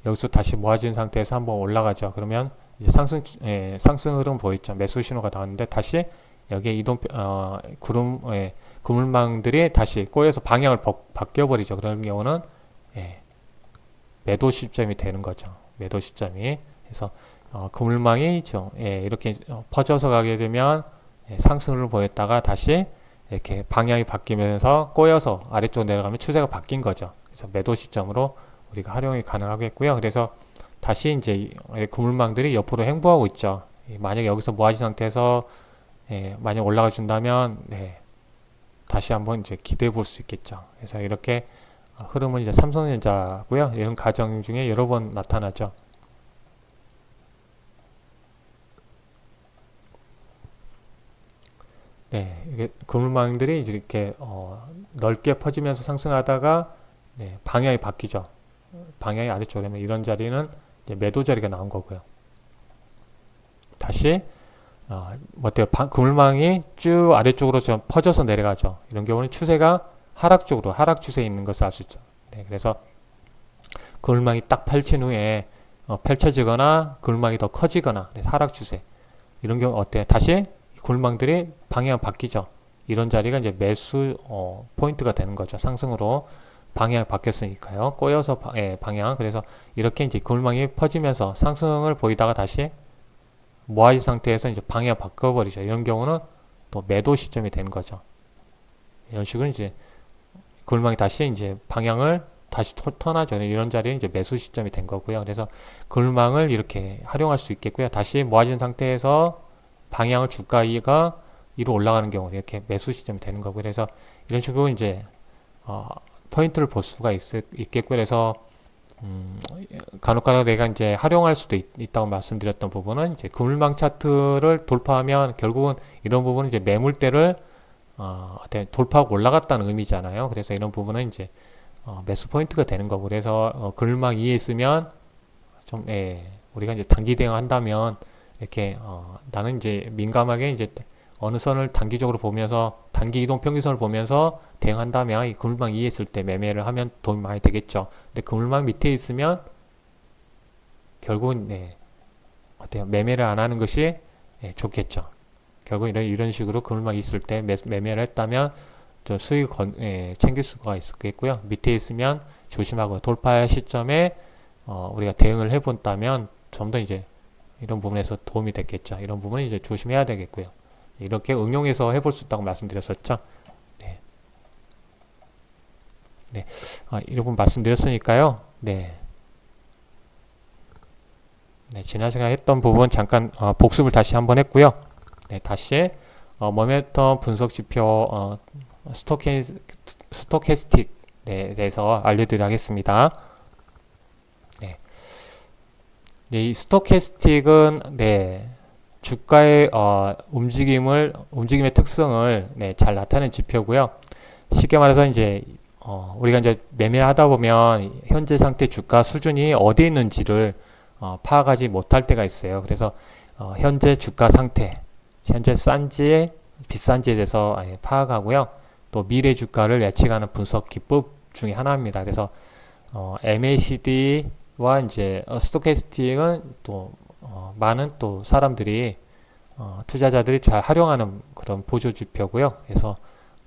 Speaker 1: 여기서 다시 모아진 상태에서 한번 올라가죠. 그러면 이제 상승 흐름 보였죠. 매수 신호가 나왔는데 다시 여기에 그물망들이 다시 꼬여서 방향을 바뀌어 버리죠. 그런 경우는 예, 매도 시점이 되는 거죠. 매도 시점이. 그래서 그물망이 이렇게 퍼져서 가게 되면 상승을 보였다가 다시 이렇게 방향이 바뀌면서 꼬여서 아래쪽 내려가면 추세가 바뀐 거죠. 그래서 매도 시점으로 우리가 활용이 가능하겠고요. 그래서 다시 이제 그물망들이 옆으로 횡보하고 있죠. 만약에 여기서 모아진 상태에서 만약 올라가 준다면 다시 한번 이제 기대해 볼 수 있겠죠. 그래서 이렇게 흐름은 이제 삼성전자고요. 이런 과정 중에 여러 번 나타나죠. 이게 그물망들이 이제 이렇게 넓게 퍼지면서 상승하다가 방향이 바뀌죠. 방향이 아래쪽으로 되면 이런 자리는 이제 매도 자리가 나온 거고요. 다시 어때요? 그물망이 쭉 아래쪽으로 좀 퍼져서 내려가죠. 이런 경우는 추세가 하락 쪽으로 하락 추세에 있는 것을 알 수 있죠. 그래서 그물망이 딱 펼친 후에 펼쳐지거나 그물망이 더 커지거나 그래서 하락 추세 이런 경우 어때요? 다시 그물망들이 방향 바뀌죠. 이런 자리가 이제 매수 포인트가 되는 거죠. 상승으로 방향이 바뀌었으니까요. 꼬여서 방향. 그래서 이렇게 이제 그물망이 퍼지면서 상승을 보이다가 다시 모아진 상태에서 이제 방향 바꿔버리죠. 이런 경우는 또 매도 시점이 되는 거죠. 이런 식으로 이제 그물망이 다시 이제 방향을 다시 턴하죠. 이런 자리는 이제 매수 시점이 된 거고요. 그래서 그물망을 이렇게 활용할 수 있겠고요. 다시 모아진 상태에서 방향을 주가가 위로 올라가는 경우 이렇게 매수 시점이 되는 거고 그래서 이런 식으로 이제 포인트를 볼 수가 있겠고 그래서 간혹가다 내가 이제 활용할 수도 있다고 말씀드렸던 부분은 이제 그물망 차트를 돌파하면 결국은 이런 부분은 이제 매물대를 돌파하고 올라갔다는 의미잖아요. 그래서 이런 부분은 이제 매수 포인트가 되는 거고 그래서 그물망 위에 있으면 좀 우리가 이제 단기 대응한다면 이렇게 나는 이제 민감하게 이제 어느 선을 단기적으로 보면서 단기 이동 평균선을 보면서 대응한다면 이 그물망 위에 있을 때 매매를 하면 도움이 많이 되겠죠. 근데 그물망 밑에 있으면 결국은 어때요? 매매를 안 하는 것이 좋겠죠. 결국 이런 식으로 그물망 있을 때 매매를 했다면 저 수익 챙길 수가 있겠고요. 밑에 있으면 조심하고 돌파 시점에 우리가 대응을 해본다면 좀 더 이제 이런 부분에서 도움이 됐겠죠. 이런 부분은 이제 조심해야 되겠고요. 이렇게 응용해서 해볼 수 있다고 말씀드렸었죠. 이런 부분 말씀드렸으니까요. 지난 시간에 했던 부분 잠깐 복습을 다시 한번 했고요. 다시 모멘텀 분석 지표 스토캐스틱에 대해서 알려드리도록 하겠습니다. 이 스토캐스틱은 주가의 움직임의 특성을 잘 나타내는 지표고요. 쉽게 말해서 이제 우리가 이제 매매를 하다 보면 현재 상태 주가 수준이 어디에 있는지를 파악하지 못할 때가 있어요. 그래서 현재 주가 상태, 현재 싼지 비싼지에 대해서 파악하고요. 또 미래 주가를 예측하는 분석 기법 중에 하나입니다. 그래서 MACD와 이제 스토캐스틱은 또 많은 또 사람들이 투자자들이 잘 활용하는 그런 보조 지표고요. 그래서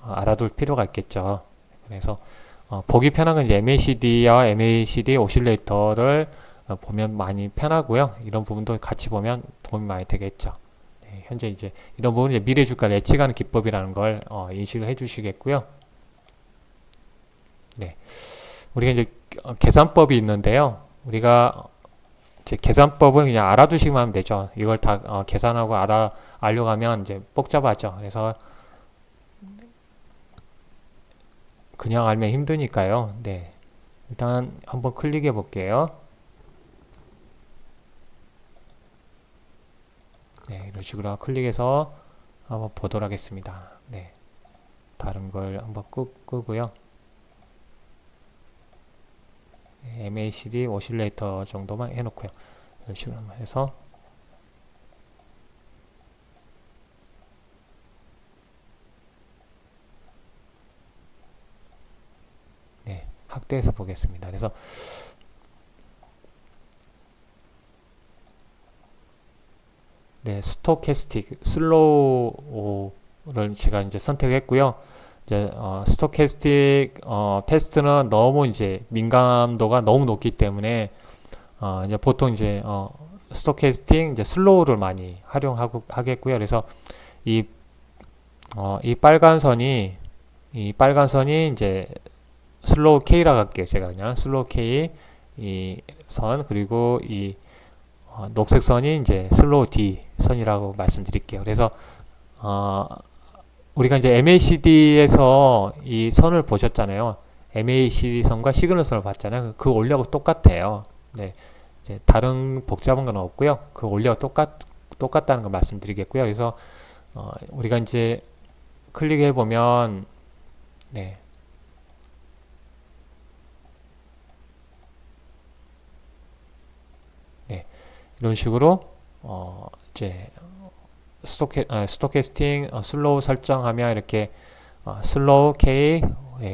Speaker 1: 알아둘 필요가 있겠죠. 그래서 보기 편한 건 MACD와 MACD 오실레이터를 보면 많이 편하고요. 이런 부분도 같이 보면 도움이 많이 되겠죠. 현재 이제 이런 부분은 이제 미래 주가를 예측하는 기법이라는 걸 인식을 해주시겠고요. 우리가 이제 계산법이 있는데요. 우리가 이제 계산법을 그냥 알아두시면 하면 되죠. 이걸 다 계산하고 알려고 하면 이제 복잡하죠. 그래서 그냥 알면 힘드니까요. 일단 한번 클릭해 볼게요. 이런 식으로 클릭해서 한번 보도록 하겠습니다. 다른 걸 한번 끄고요. MACD 오실레이터 정도만 해놓고요. 이런 식으로 해서 확대해서 보겠습니다. 그래서 네, 스토캐스틱 슬로우를 제가 이제 선택했고요. 이제 스토캐스틱 패스트는 너무 이제 민감도가 너무 높기 때문에 이제 보통 이제 스토캐스틱 이제 슬로우를 많이 활용하고 하겠고요. 그래서 이 이 빨간 선이 이제 슬로우 K라고 할게요. 제가 그냥 슬로우 K 이 선 그리고 이 녹색 선이 이제 슬로우 D 선이라고 말씀드릴게요. 그래서 우리가 이제 MACD에서 이 선을 보셨잖아요. MACD 선과 시그널 선을 봤잖아요. 그 원리하고 똑같아요. 네, 이제 다른 복잡한 건 없고요. 그 원리하고 똑같다는 걸 말씀드리겠고요. 그래서 우리가 이제 클릭해 보면 네. 네. 이런 식으로 이제 스토캐스팅 슬로우 설정하면 이렇게 슬로우 K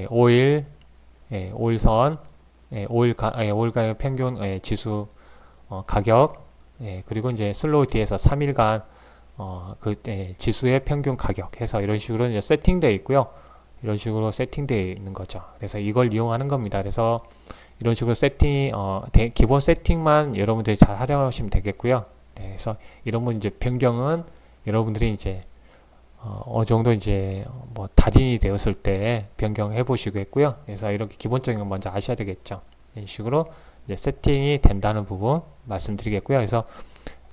Speaker 1: 오일 오일선 오일간의 평균 지수 가격 그리고 이제 슬로우 D에서 3일간 그 지수의 평균 가격 해서 이런 식으로 이제 세팅되어 있고요. 이런 식으로 세팅되어 있는 거죠. 그래서 이걸 이용하는 겁니다. 그래서 이런 식으로 세팅이 기본 세팅만 여러분들이 잘 활용하시면 되겠고요. 네, 그래서 이런 분 이제 변경은 여러분들이 이제 어느 정도 이제 뭐 달인이 되었을 때 변경해 보시겠고요. 그래서 이렇게 기본적인 건 먼저 아셔야 되겠죠. 이런 식으로 이제 세팅이 된다는 부분 말씀드리겠고요. 그래서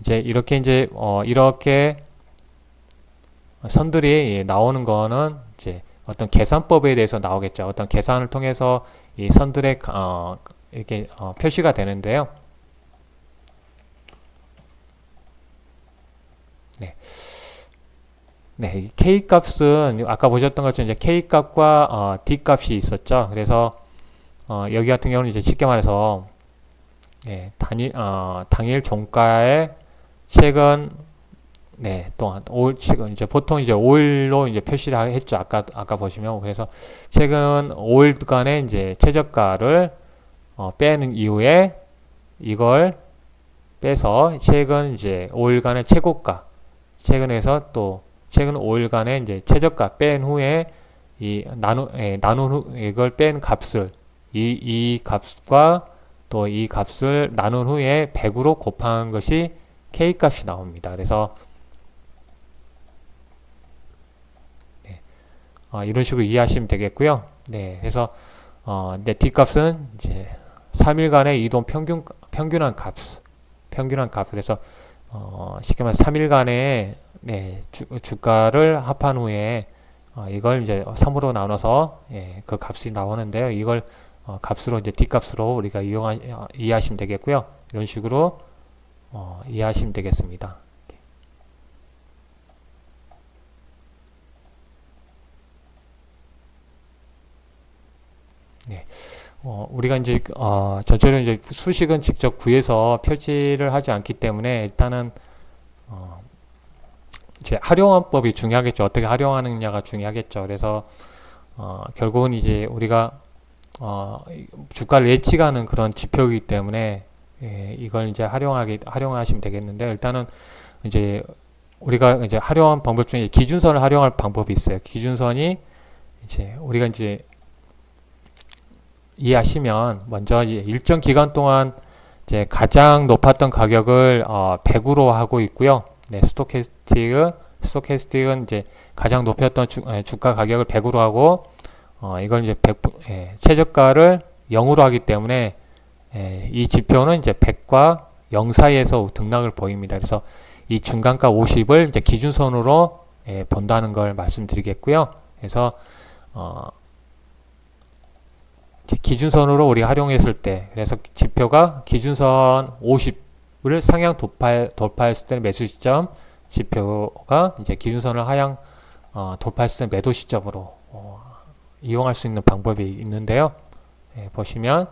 Speaker 1: 이제 이렇게 이제 이렇게 선들이 나오는 거는 이제 어떤 계산법에 대해서 나오겠죠. 어떤 계산을 통해서 이 선들의 이렇게 표시가 되는데요. 네. 네, 이 K 값은 아까 보셨던 것처럼 이제 K 값과 D 값이 있었죠. 그래서 여기 같은 경우는 이제 쉽게 말해서 당일 종가의 최근 동안 최근 이제 보통 이제 5일로 이제 표시를 했죠. 아까 보시면 그래서 최근 5일간의 이제 최저가를 빼는 이후에 이걸 빼서 최근 이제 5일간의 최고가 최근에서 또 최근 5일간의 이제 최저가 뺀 후에 나눈 후 이걸 뺀 값을 이 값과 또 이 값을 나눈 후에 100으로 곱한 것이 K 값이 나옵니다. 그래서 이런 식으로 이해하시면 되겠고요. 네, 그래서 D 값은 이제 3일간의 이동 평균한 값. 그래서 쉽게 말해서 3일간의 주가를 합한 후에 이걸 이제 3으로 나눠서 그 값이 나오는데요. 이걸 값으로 이제 D 값으로 우리가 이해하시면 되겠고요. 이런 식으로 이해하시면 되겠습니다. 네. 우리가 이제 전체적으로 이제 수식은 직접 구해서 표시를 하지 않기 때문에 일단은 이제 활용법이 중요하겠죠. 어떻게 활용하느냐가 중요하겠죠. 그래서 결국은 이제 우리가 주가를 예측하는 그런 지표이기 때문에 이걸 이제 활용하시면 되겠는데 일단은 이제 우리가 이제 활용한 방법 중에 기준선을 활용할 방법이 있어요. 기준선이 이제 우리가 이제 이해하시면 먼저 일정 기간 동안 이제 가장 높았던 가격을 100으로 하고 있고요. 네, 스토캐스틱은 이제 가장 높였던 주가 가격을 100으로 하고 이걸 이제 최저가를 0으로 하기 때문에 이 지표는 이제 100과 0 사이에서 등락을 보입니다. 그래서 이 중간가 50을 이제 기준선으로 본다는 걸 말씀드리겠고요. 그래서 기준선으로 우리가 활용했을 때 그래서 지표가 기준선 50을 상향 돌파했을 때는 매수 시점 지표가 이제 기준선을 하향 돌파했을 때 매도 시점으로 이용할 수 있는 방법이 있는데요. 보시면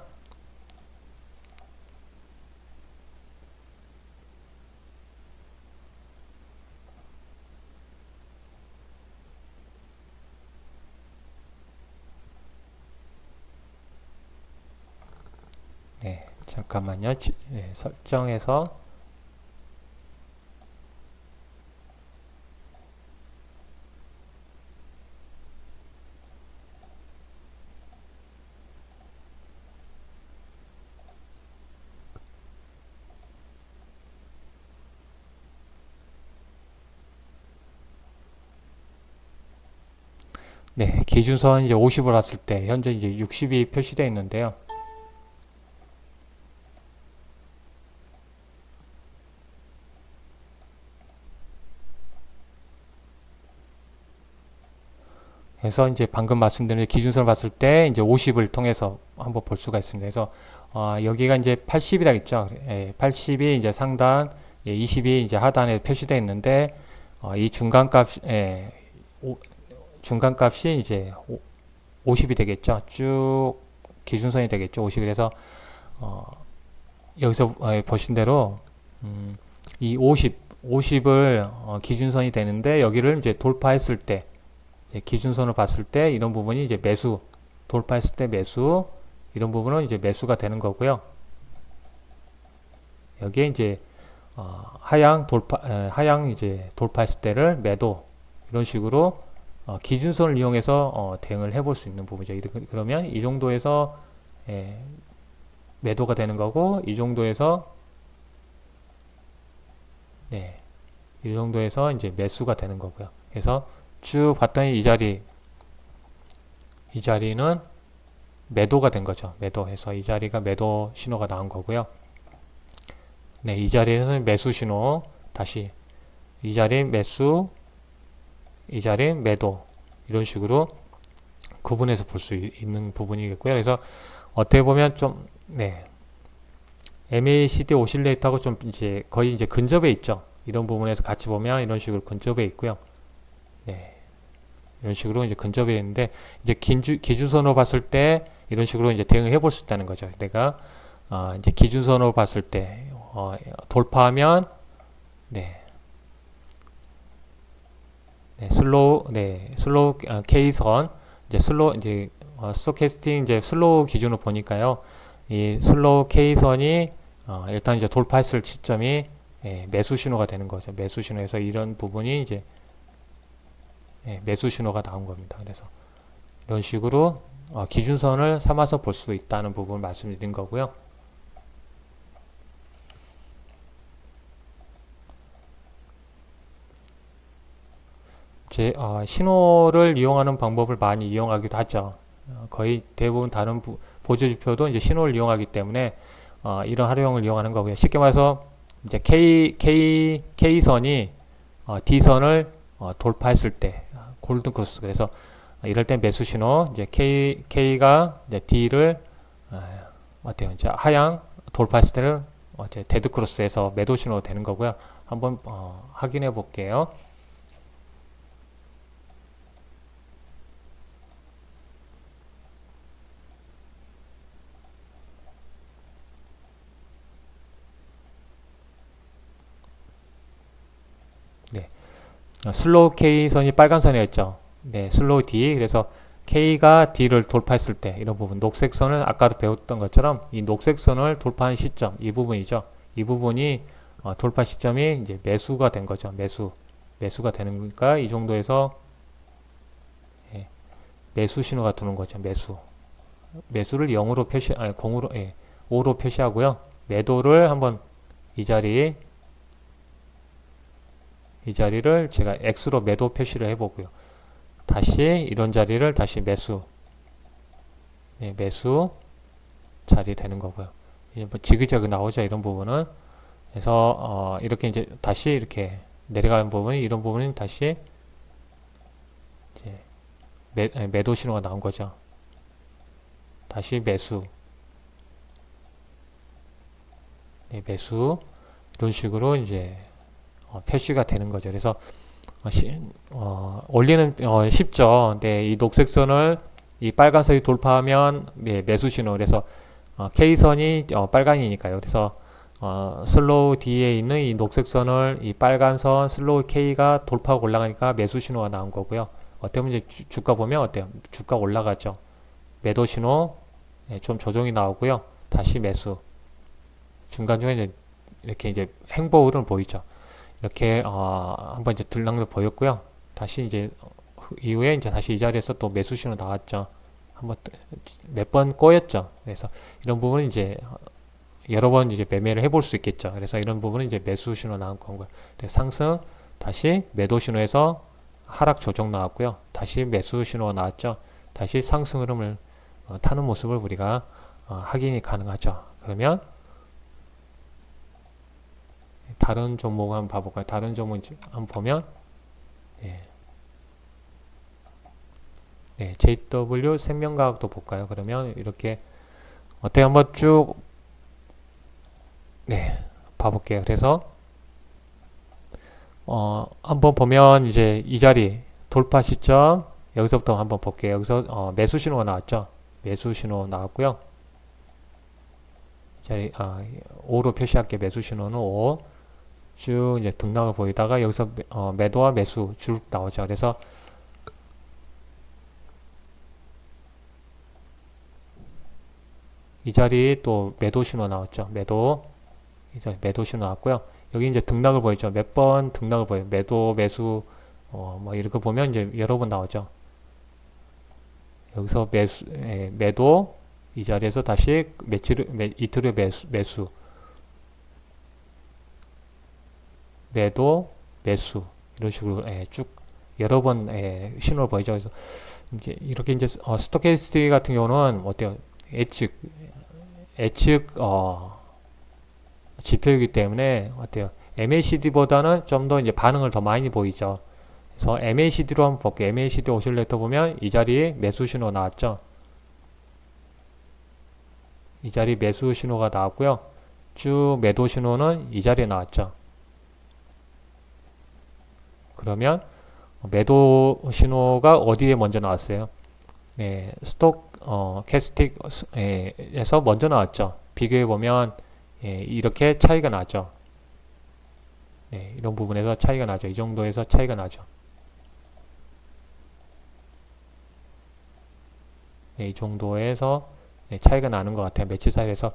Speaker 1: 잠깐만요. 설정해서 네, 기준선 이제 50을 왔을 때 현재 이제 60이 표시되어 있는데요. 그래서 이제 방금 말씀드린 기준선을 봤을 때 이제 50을 통해서 한번 볼 수가 있습니다. 그래서 여기가 이제 80이라 했죠. 80이 이제 상단, 20이 이제 하단에 표시되어 있는데 이 중간값이 이제 50이 되겠죠. 쭉 기준선이 되겠죠. 50. 그래서 여기서 보신 대로 이 50을 기준선이 되는데 여기를 이제 돌파했을 때 기준선을 봤을 때 이런 부분이 이제 매수, 돌파했을 때 매수, 이런 부분은 이제 매수가 되는 거고요. 여기에 이제 하향 이제 돌파했을 때를 매도, 이런 식으로 기준선을 이용해서 대응을 해볼 수 있는 부분이죠. 그러면 이 정도에서 매도가 되는 거고, 이 정도에서 이 정도에서 이제 매수가 되는 거고요. 그래서 쭉 봤더니 이 자리는 매도가 된 거죠. 매도해서 이 자리가 매도 신호가 나온 거고요. 네, 이 자리에서는 매수 신호, 다시 이 자리 매수, 이 자리 매도, 이런 식으로 구분해서 볼 수 있는 부분이겠고요. 그래서 어떻게 보면 좀 MACD 오실레이터하고 좀 이제 거의 이제 근접해 있죠. 이런 부분에서 같이 보면 이런 식으로 근접해 있고요. 이런 식으로 이제 근접해 있는데, 이제 기준선으로 봤을 때 이런 식으로 이제 대응을 해볼 수 있다는 거죠. 내가 이제 기준선으로 봤을 때 돌파하면 슬로우 K선, 이제 스토캐스팅 이제 슬로우 기준으로 보니까요, 이 슬로우 K선이 일단 이제 돌파했을 시점이 매수 신호가 되는 거죠. 매수 신호에서 이런 부분이 이제 매수 신호가 나온 겁니다. 그래서 이런 식으로 기준선을 삼아서 볼 수 있다는 부분을 말씀드린 거고요. 신호를 이용하는 방법을 많이 이용하기도 하죠. 거의 대부분 다른 보조지표도 이제 신호를 이용하기 때문에 이런 활용을 이용하는 거고요. 쉽게 말해서 이제 K선이 D선을 돌파했을 때 골든 크로스, 그래서 이럴 때 매수 신호, 이제 K가 이제 D를 어때요? 이제 하향 돌파했을 때는 데드 크로스에서 매도 신호 되는 거고요. 한번 확인해 볼게요. 슬로우 K선이 빨간 선이었죠. 슬로우 D. 그래서 K가 D를 돌파했을 때 이런 부분, 녹색 선을 아까도 배웠던 것처럼 이 녹색 선을 돌파한 시점, 이 부분이죠. 이 부분이 돌파 시점이 이제 매수가 된 거죠. 매수가 되는 거니까 이 정도에서 매수 신호가 두는 거죠. 매수를 0으로 표시, 5로 표시하고요. 매도를 한번 이 자리를 제가 X로 매도 표시를 해보고요. 다시 이런 자리를 다시 매수 자리 되는 거고요. 뭐 지그재그 나오죠. 이런 부분은. 그래서 이렇게 이제 다시 이렇게 내려가는 부분이, 이런 부분은 다시 이제 매도 신호가 나온 거죠. 다시 매수 이런 식으로 이제 표시가 되는 거죠. 그래서 원리는 쉽죠. 이 녹색선을 이 빨간선이 돌파하면 매수 신호. 그래서 K선이 빨간이니까요. 그래서 슬로우 D에 있는 이 녹색선을 이 빨간선 슬로우 K가 돌파하고 올라가니까 매수 신호가 나온 거고요. 어떻게 보면 이제 주가 보면 어때요? 주가 올라가죠. 매도 신호 좀 조정이 나오고요. 다시 매수. 중간중간에 이렇게 이제 행보 흐름 보이죠. 이렇게 한번 이제 들락을 보였고요. 다시 이제 이후에 이제 다시 이 자리에서 또 매수 신호 나왔죠. 한번 몇 번 꼬였죠. 그래서 이런 부분은 이제 여러 번 이제 매매를 해볼 수 있겠죠. 그래서 이런 부분은 이제 매수 신호 나온 거고요. 상승 다시 매도 신호에서 하락 조정 나왔고요. 다시 매수 신호가 나왔죠. 다시 상승 흐름을 타는 모습을 우리가 확인이 가능하죠. 그러면 다른 종목 한번 봐볼까요? 다른 종목 한번 보면 JW 생명과학도 볼까요? 그러면 이렇게 어떻게 한번 쭉 봐볼게요. 그래서 한번 보면 이제 이 자리 돌파 시점 여기서부터 한번 볼게요. 여기서 매수 신호가 나왔죠. 매수 신호 나왔고요. 자리 5로 표시할게. 매수 신호는 5. 쭉 이제 등락을 보이다가 여기서 매도와 매수 쭉 나오죠. 그래서 이 자리 또 매도 신호 나왔죠. 이 자리 매도 신호 나왔고요. 여기 이제 등락을 보이죠. 몇 번 등락을 보여요. 매도, 매수, 뭐 이렇게 보면 이제 여러 번 나오죠. 여기서 매도, 이 자리에서 다시 이틀의 매수, 매도, 매수, 이런 식으로 쭉 여러 번 신호를 보이죠. 그래서 이렇게 이제 스토캐스틱 같은 경우는 어때요? 예측 지표이기 때문에 어때요? MACD보다는 좀 더 이제 반응을 더 많이 보이죠. 그래서 MACD로 한번 볼게요. MACD 오실레이터 보면 이 자리에 매수 신호 나왔죠. 이 자리 매수 신호가 나왔고요. 쭉 매도 신호는 이 자리에 나왔죠. 그러면 매도 신호가 어디에 먼저 나왔어요? 네, 스톡캐스틱에서 먼저 나왔죠. 비교해 보면 이렇게 차이가 나죠. 네, 이런 부분에서 차이가 나죠. 이 정도에서 차이가 나죠. 네, 이 정도에서 차이가 나는 것 같아요. 며칠 사이에서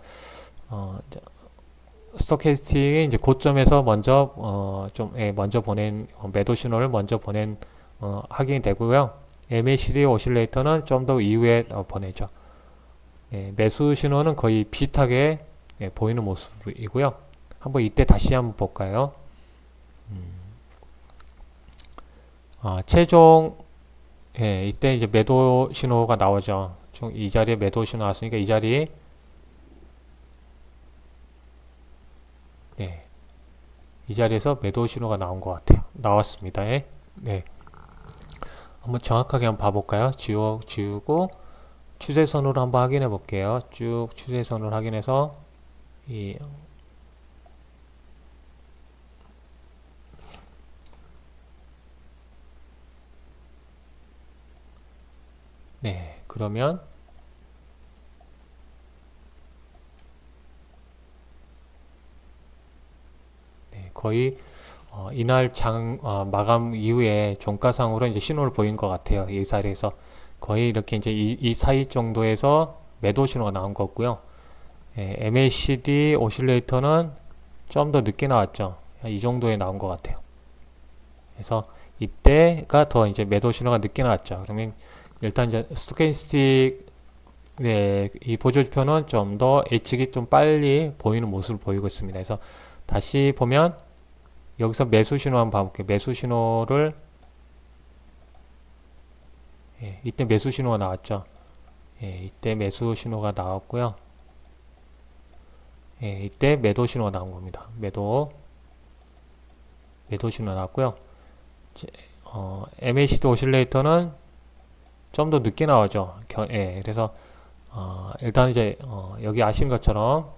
Speaker 1: 스토캐스틱이 이제 고점에서 먼저 먼저 보낸 매도 신호를 먼저 보낸 확인이 되고요. MACD 오실레이터는 좀 더 이후에 보내죠. 매수 신호는 거의 비슷하게 보이는 모습이고요. 한번 이때 다시 한번 볼까요? 최종 이때 이제 매도 신호가 나오죠. 이 자리에 매도 신호 나왔으니까 이 자리 이 자리에서 매도 신호가 나온 것 같아요. 나왔습니다. 한번 정확하게 한번 봐볼까요? 지우고 추세선으로 한번 확인해 볼게요. 쭉 추세선을 확인해서 그러면 거의 이날 마감 이후에 종가상으로 이제 신호를 보인 것 같아요. 이 자리에서 거의 이렇게 이제 이 사이 정도에서 매도 신호가 나온 거고요. MACD 오실레이터는 좀 더 늦게 나왔죠. 이 정도에 나온 것 같아요. 그래서 이때가 더 이제 매도 신호가 늦게 나왔죠. 그러면 일단 이제 스토캐스틱 이 보조지표는 좀 더 예측이 좀 빨리 보이는 모습을 보이고 있습니다. 그래서 다시 보면 여기서 매수 신호 한번 봐볼게요. 매수 신호를 이때 매수 신호가 나왔죠. 이때 매수 신호가 나왔고요. 이때 매도 신호가 나온 겁니다. 매도 신호가 나왔고요. MACD 오실레이터는 좀 더 늦게 나오죠. 그래서 일단 이제 여기 아신 것처럼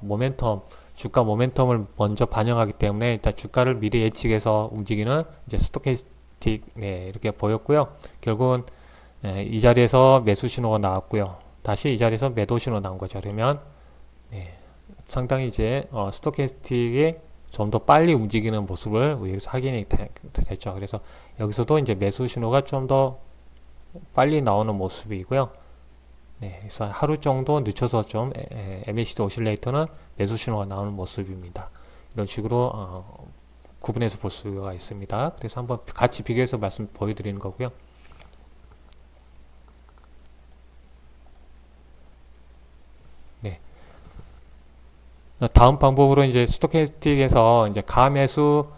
Speaker 1: 주가 모멘텀을 먼저 반영하기 때문에 일단 주가를 미리 예측해서 움직이는 이제 스토캐스틱 이렇게 보였고요. 결국은 이 자리에서 매수 신호가 나왔고요. 다시 이 자리에서 매도 신호 나온 거죠. 그러면 상당히 이제 스토캐스틱이 좀 더 빨리 움직이는 모습을 여기서 확인이 됐죠. 그래서 여기서도 이제 매수 신호가 좀 더 빨리 나오는 모습이고요. 그래서 하루 정도 늦춰서 좀 MACD 오실레이터는 매수 신호가 나오는 모습입니다. 이런 식으로 구분해서 볼 수가 있습니다. 그래서 한번 같이 비교해서 말씀 보여드리는 거고요. 다음 방법으로 이제 스토캐스틱에서 이제 가매수,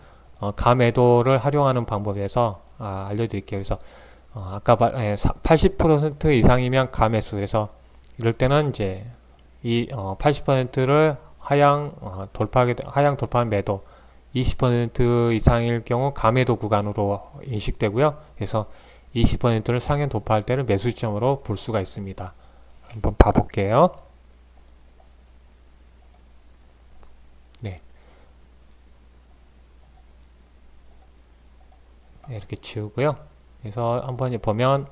Speaker 1: 가매도를 활용하는 방법에서 알려드릴게요. 그래서 아까 80% 이상이면 가매수. 그래서 이럴 때는 이제 이 80%를 하향 돌파한 매도, 20% 이상일 경우 가매도 구간으로 인식되고요. 그래서 20%를 상향 돌파할 때는 매수 시점으로 볼 수가 있습니다. 한번 봐볼게요. 네. 이렇게 지우고요. 그래서 한번 보면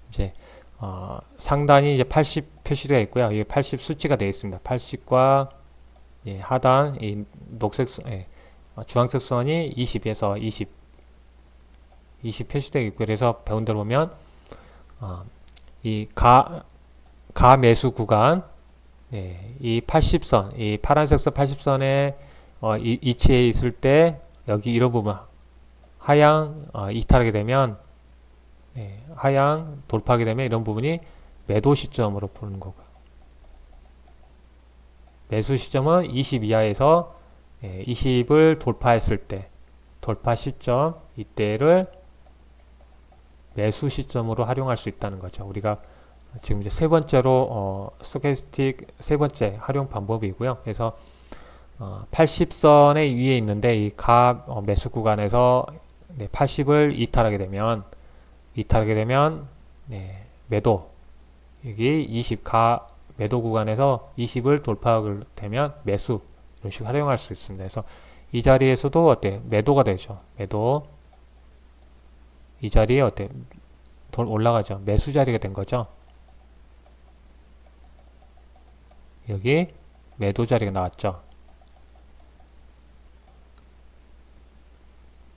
Speaker 1: 이제 상단이 이제 80 표시되어 있고요. 이게 80 수치가 되어 있습니다. 80과 하단 이 녹색 주황색 선이 20에서 20 표시되어 있고, 그래서 배운 대로 보면 이 가매수 구간, 이 80선, 이 파란색 선 80선에 위치해 있을 때 여기 이런 부분 하향 이탈하게 되면, 하향 돌파하게 되면 이런 부분이 매도 시점으로 보는 거고요. 매수 시점은 20 이하에서 20을 돌파했을 때, 돌파 시점, 이때를 매수 시점으로 활용할 수 있다는 거죠. 우리가 지금 이제 세 번째로 스토캐스틱 세 번째 활용 방법이고요. 그래서 80선의 위에 있는데 이 매수 구간에서 80을 이탈하게 되면 매도, 여기 20 매도 구간에서 20을 돌파하게 되면 매수, 이런 식으로 활용할 수 있습니다. 그래서 이 자리에서도 어때? 매도가 되죠. 매도. 이 자리에 어때? 올라가죠. 매수 자리가 된 거죠. 여기 매도 자리가 나왔죠.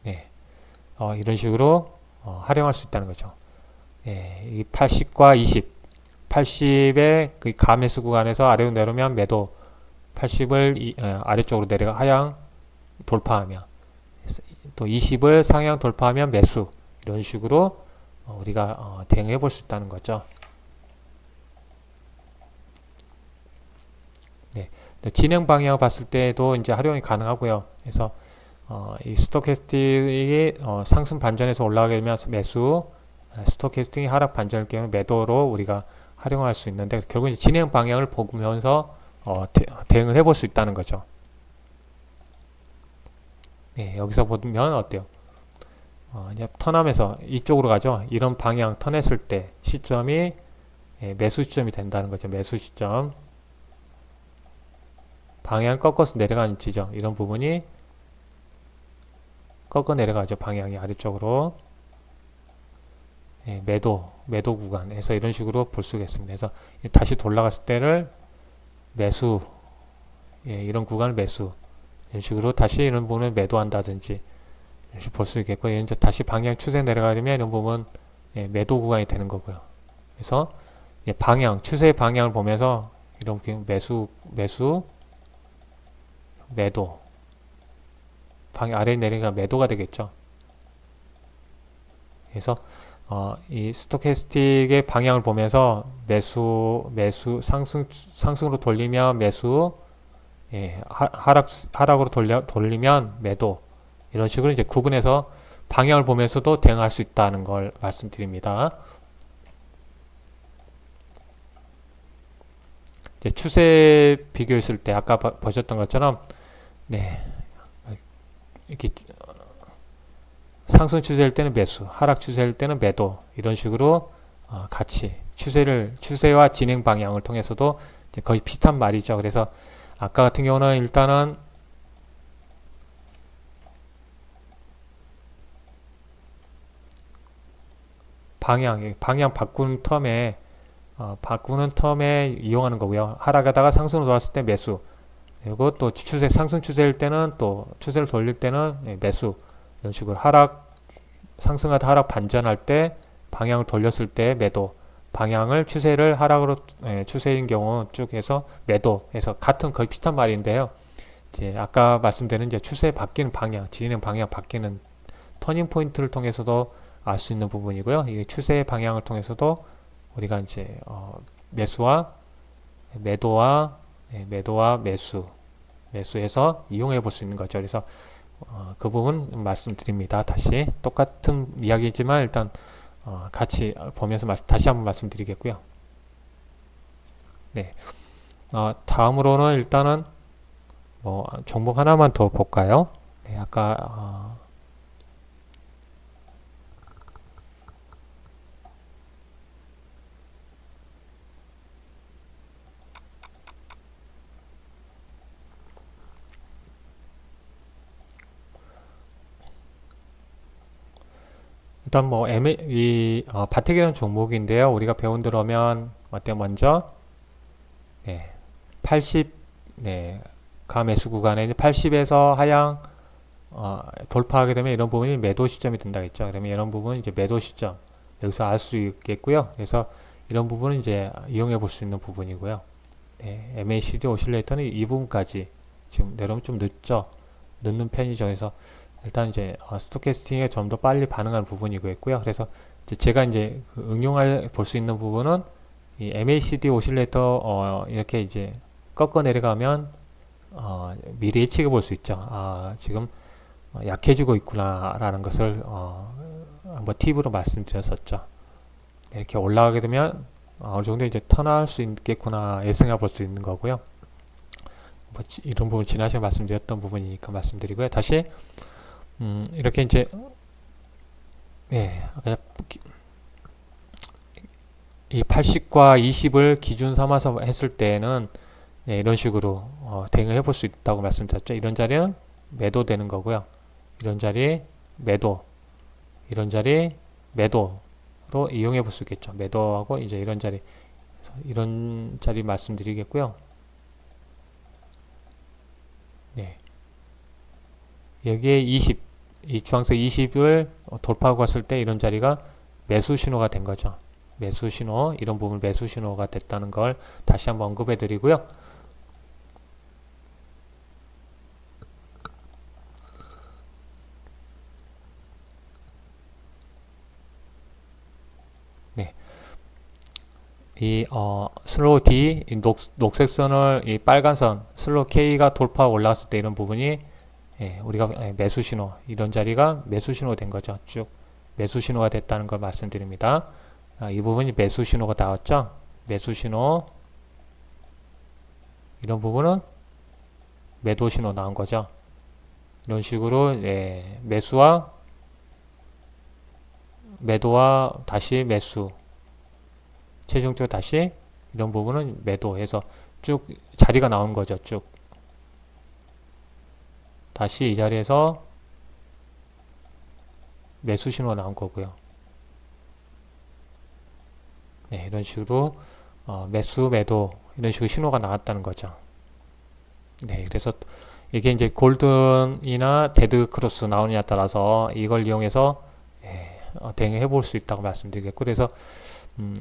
Speaker 1: 네. 이런 식으로 활용할 수 있다는 거죠. 이 80과 80의 그 가매수 구간에서 아래로 내려오면 매도, 80을 아래쪽으로 내려가 하향 돌파하면, 또 20을 상향 돌파하면 매수, 이런 식으로 우리가 대응해 볼 수 있다는 거죠. 네. 진행 방향을 봤을 때도 이제 활용이 가능하고요. 그래서 이 스토캐스틱이 상승 반전에서 올라가게 되면 매수, 스토캐스틱이 하락 반전일 경우 매도로 우리가 활용할 수 있는데, 결국 이제 진행 방향을 보면서 대응을 해볼 수 있다는 거죠. 네, 여기서 보면 어때요? 이제 턴하면서 이쪽으로 가죠. 이런 방향 턴했을 때 시점이 매수 시점이 된다는 거죠. 매수 시점. 방향 꺾어서 내려가는 지점, 이런 부분이 꺾어 내려가죠. 방향이 아래쪽으로. 매도 구간에서 이런 식으로 볼 수가 있습니다. 그래서 다시 돌아갔을 때를 매수, 이런 구간을 매수, 이런 식으로 다시 이런 부분을 매도한다든지 이렇게 볼 수 있겠고, 이제 다시 방향 추세 내려가려면 이런 부분 매도 구간이 되는 거고요. 그래서 방향, 추세의 방향을 보면서 이런 매수, 매도, 방향 아래 내려가 매도가 되겠죠. 그래서 이 스토캐스틱의 방향을 보면서 매수, 상승으로 돌리면 매수, 하락으로 돌리면 매도, 이런 식으로 이제 구분해서 방향을 보면서도 대응할 수 있다는 걸 말씀드립니다. 이제 추세 비교했을 때 아까 보셨던 것처럼 이렇게 상승 추세일 때는 매수, 하락 추세일 때는 매도, 이런 식으로 같이 추세와 진행 방향을 통해서도 이제 거의 비슷한 말이죠. 그래서 아까 같은 경우는 일단은 방향 바꾸는 텀에 이용하는 거고요. 하락하다가 상승으로 돌았을 때 매수, 그리고 또 상승 추세일 때는 또 추세를 돌릴 때는 매수, 이런 식으로 상승하다 하락 반전할 때 방향을 돌렸을 때 매도, 방향을 추세를 하락으로 추세인 경우 쭉 해서 매도해서 같은 거의 비슷한 말인데요. 이제 아까 말씀드린 이제 추세 바뀌는 방향, 진행 방향 바뀌는 터닝 포인트를 통해서도 알 수 있는 부분이고요. 이 추세의 방향을 통해서도 우리가 이제 매도와 매수해서 이용해 볼 수 있는 거죠. 그래서 그 부분 말씀드립니다. 다시 똑같은 이야기지만 일단 같이 보면서 다시 한번 말씀드리겠고요. 네, 다음으로는 일단은 뭐 종목 하나만 더 볼까요? 네, 아까 일단 뭐 바텍이라는 종목인데요. 우리가 배운 대로면 어때 먼저 네, 80 네, 가 매수 구간에 80에서 하향 돌파하게 되면 이런 부분이 매도 시점이 된다 했죠. 그러면 이런 부분은 이제 매도 시점 여기서 알 수 있겠고요. 그래서 이런 부분은 이제 이용해 볼 수 있는 부분이고요. 네, MACD 오실레이터는 이 부분까지 지금 내려오면 좀 늦는 편이죠. 그래서 일단 이제 스토캐스팅에 좀 더 빨리 반응하는 부분이고요. 그래서 이제 제가 이제 응용할 볼 수 있는 부분은 이 MACD 오실레이터 이렇게 이제 꺾어 내려가면 미리 예측해 볼 수 있죠. 지금 약해지고 있구나라는 것을 한번 팁으로 말씀드렸었죠. 이렇게 올라가게 되면 어느 정도 이제 턴할 수 있겠구나 예상해 볼 수 있는 거고요. 뭐 이런 부분 지난 시간에 말씀드렸던 부분이니까 말씀드리고요. 다시 이렇게 이제 이 80과 20을 기준 삼아서 했을 때는 이런 식으로 대응을 해볼 수 있다고 말씀드렸죠. 이런 자리는 매도 되는 거고요. 이런 자리 매도, 이런 자리 매도로 이용해 볼 수 있겠죠. 매도하고 이제 이런 자리 말씀드리겠고요. 네. 여기에 20, 이 주황색 20을 돌파하고 갔을 때 이런 자리가 매수 신호가 된 거죠. 매수 신호, 이런 부분 매수 신호가 됐다는 걸 다시 한번 언급해 드리고요. 네. 이 슬로우 D, 녹색 선을 이 빨간 선, 슬로우 K가 돌파 올라왔을 때 이런 부분이 우리가 매수 신호, 이런 자리가 매수 신호 된 거죠. 쭉 매수 신호가 됐다는 걸 말씀드립니다. 이 부분이 매수 신호가 나왔죠. 매수 신호, 이런 부분은 매도 신호 나온 거죠. 이런 식으로 매수와 매도와 다시 매수, 최종적으로 다시 이런 부분은 매도해서 쭉 자리가 나온 거죠. 쭉 다시 이 자리에서 매수 신호가 나온 거고요. 네, 이런 식으로 매수, 매도 이런 식으로 신호가 나왔다는 거죠. 네, 그래서 이게 이제 골든이나 데드 크로스 나오느냐에 따라서 이걸 이용해서 대응해 볼 수 있다고 말씀드리겠고, 그래서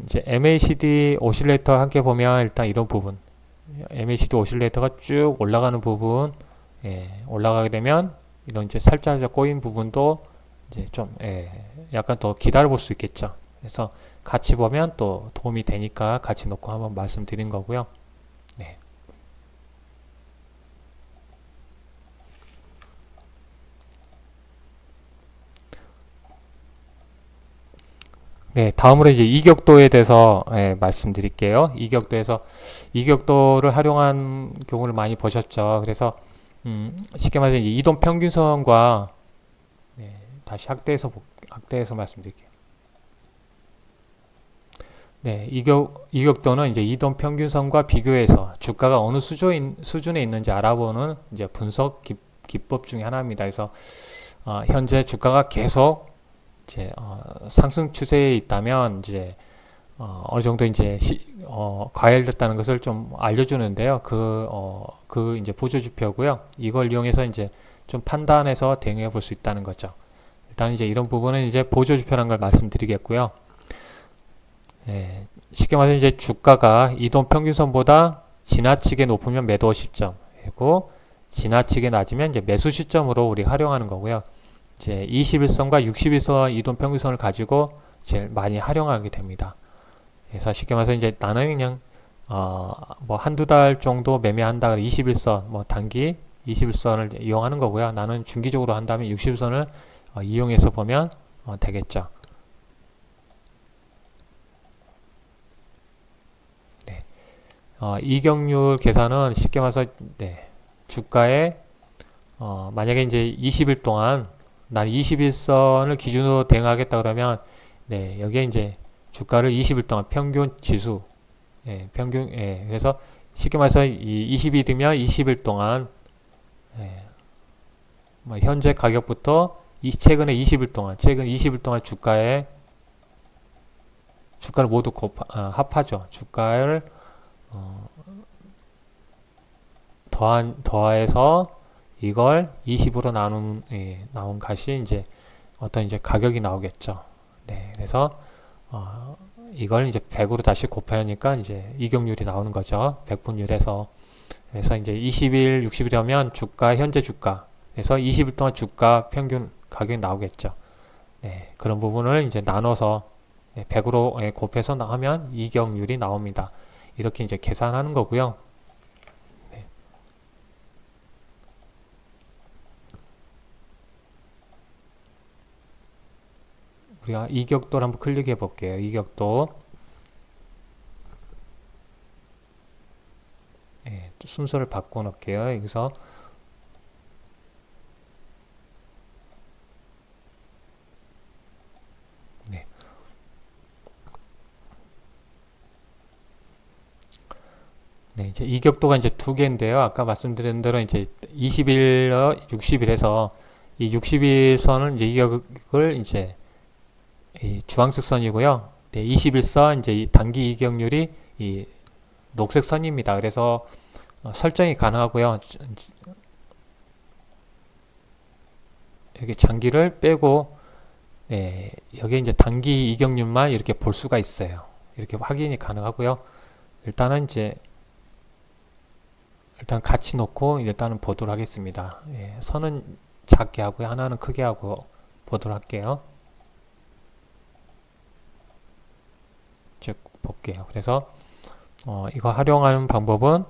Speaker 1: 이제 MACD 오실레이터 함께 보면 일단 이런 부분, MACD 오실레이터가 쭉 올라가는 부분, 올라가게 되면 이런 이제 살짝 꼬인 부분도 이제 좀 약간 더 기다려 볼 수 있겠죠. 그래서 같이 보면 또 도움이 되니까 같이 놓고 한번 말씀드린 거고요. 네. 네, 다음으로 이제 이격도에 대해서 말씀드릴게요. 이격도를 활용한 경우를 많이 보셨죠. 그래서 쉽게 말해서 이동 평균선과 다시 확대해서 말씀드릴게요. 네, 이격도는 이제 이동 평균선과 비교해서 주가가 어느 수준에 있는지 알아보는 이제 분석 기법 중에 하나입니다. 그래서 현재 주가가 계속 이제 상승 추세에 있다면 이제 어느 정도 이제 과열됐다는 것을 좀 알려주는데요. 그 이제 보조지표고요. 이걸 이용해서 이제 좀 판단해서 대응해 볼 수 있다는 거죠. 일단 이제 이런 부분은 이제 보조지표라는 걸 말씀드리겠고요. 쉽게 말해서 이제 주가가 이동 평균선보다 지나치게 높으면 매도 시점, 그리고 지나치게 낮으면 이제 매수 시점으로 우리 활용하는 거고요. 이제 21선과 61선 이동 평균선을 가지고 제일 많이 활용하게 됩니다. 그래서 쉽게 말해서 이제 나는 그냥 뭐 한두 달 정도 매매한다. 21선 뭐 단기 21선을 이용하는 거고요. 나는 중기적으로 한다면 60선을 이용해서 보면 되겠죠. 네. 이격률 계산은 쉽게 말해서 네. 주가에 만약에 이제 20일 동안 난 21선을 기준으로 대응하겠다 그러면 네, 여기에 이제 주가를 20일 동안 평균 지수 평균 그래서 쉽게 말해서 이 20일이면 20일 동안 뭐 현재 가격부터 최근에 20일 동안 최근 20일 동안 주가를 모두 합하죠. 주가를 더해서 이걸 20으로 나온 값이 이제 어떤 이제 가격이 나오겠죠. 네, 그래서 이걸 이제 100으로 다시 곱하니까 이제 이격률이 나오는 거죠. 100분율에서. 그래서 이제 20일, 60일이면 현재 주가. 그래서 20일 동안 주가 평균 가격이 나오겠죠. 네, 그런 부분을 이제 나눠서 100으로 곱해서 하면 이격률이 나옵니다. 이렇게 이제 계산하는 거고요. 네. 우리가 이격도를 한번 클릭해 볼게요. 이격도. 네, 순서를 바꿔 놓을게요. 여기서 네. 네, 이제 이격도가 이제 두 개인데요. 아까 말씀드린 대로 이제 20일, 60일에서 이 60일선을 이제 이격을 이제 이 주황색 선이고요. 네, 21선 이제 이 단기 이격률이 이 녹색 선입니다. 그래서 설정이 가능하고요. 이렇게 장기를 빼고 네, 여기 이제 단기 이격률만 이렇게 볼 수가 있어요. 이렇게 확인이 가능하고요. 일단 같이 놓고 일단은 보도록 하겠습니다. 예, 선은 작게 하고요. 하나는 크게 하고 보도록 할게요. 쭉 볼게요. 그래서 이거 활용하는 방법은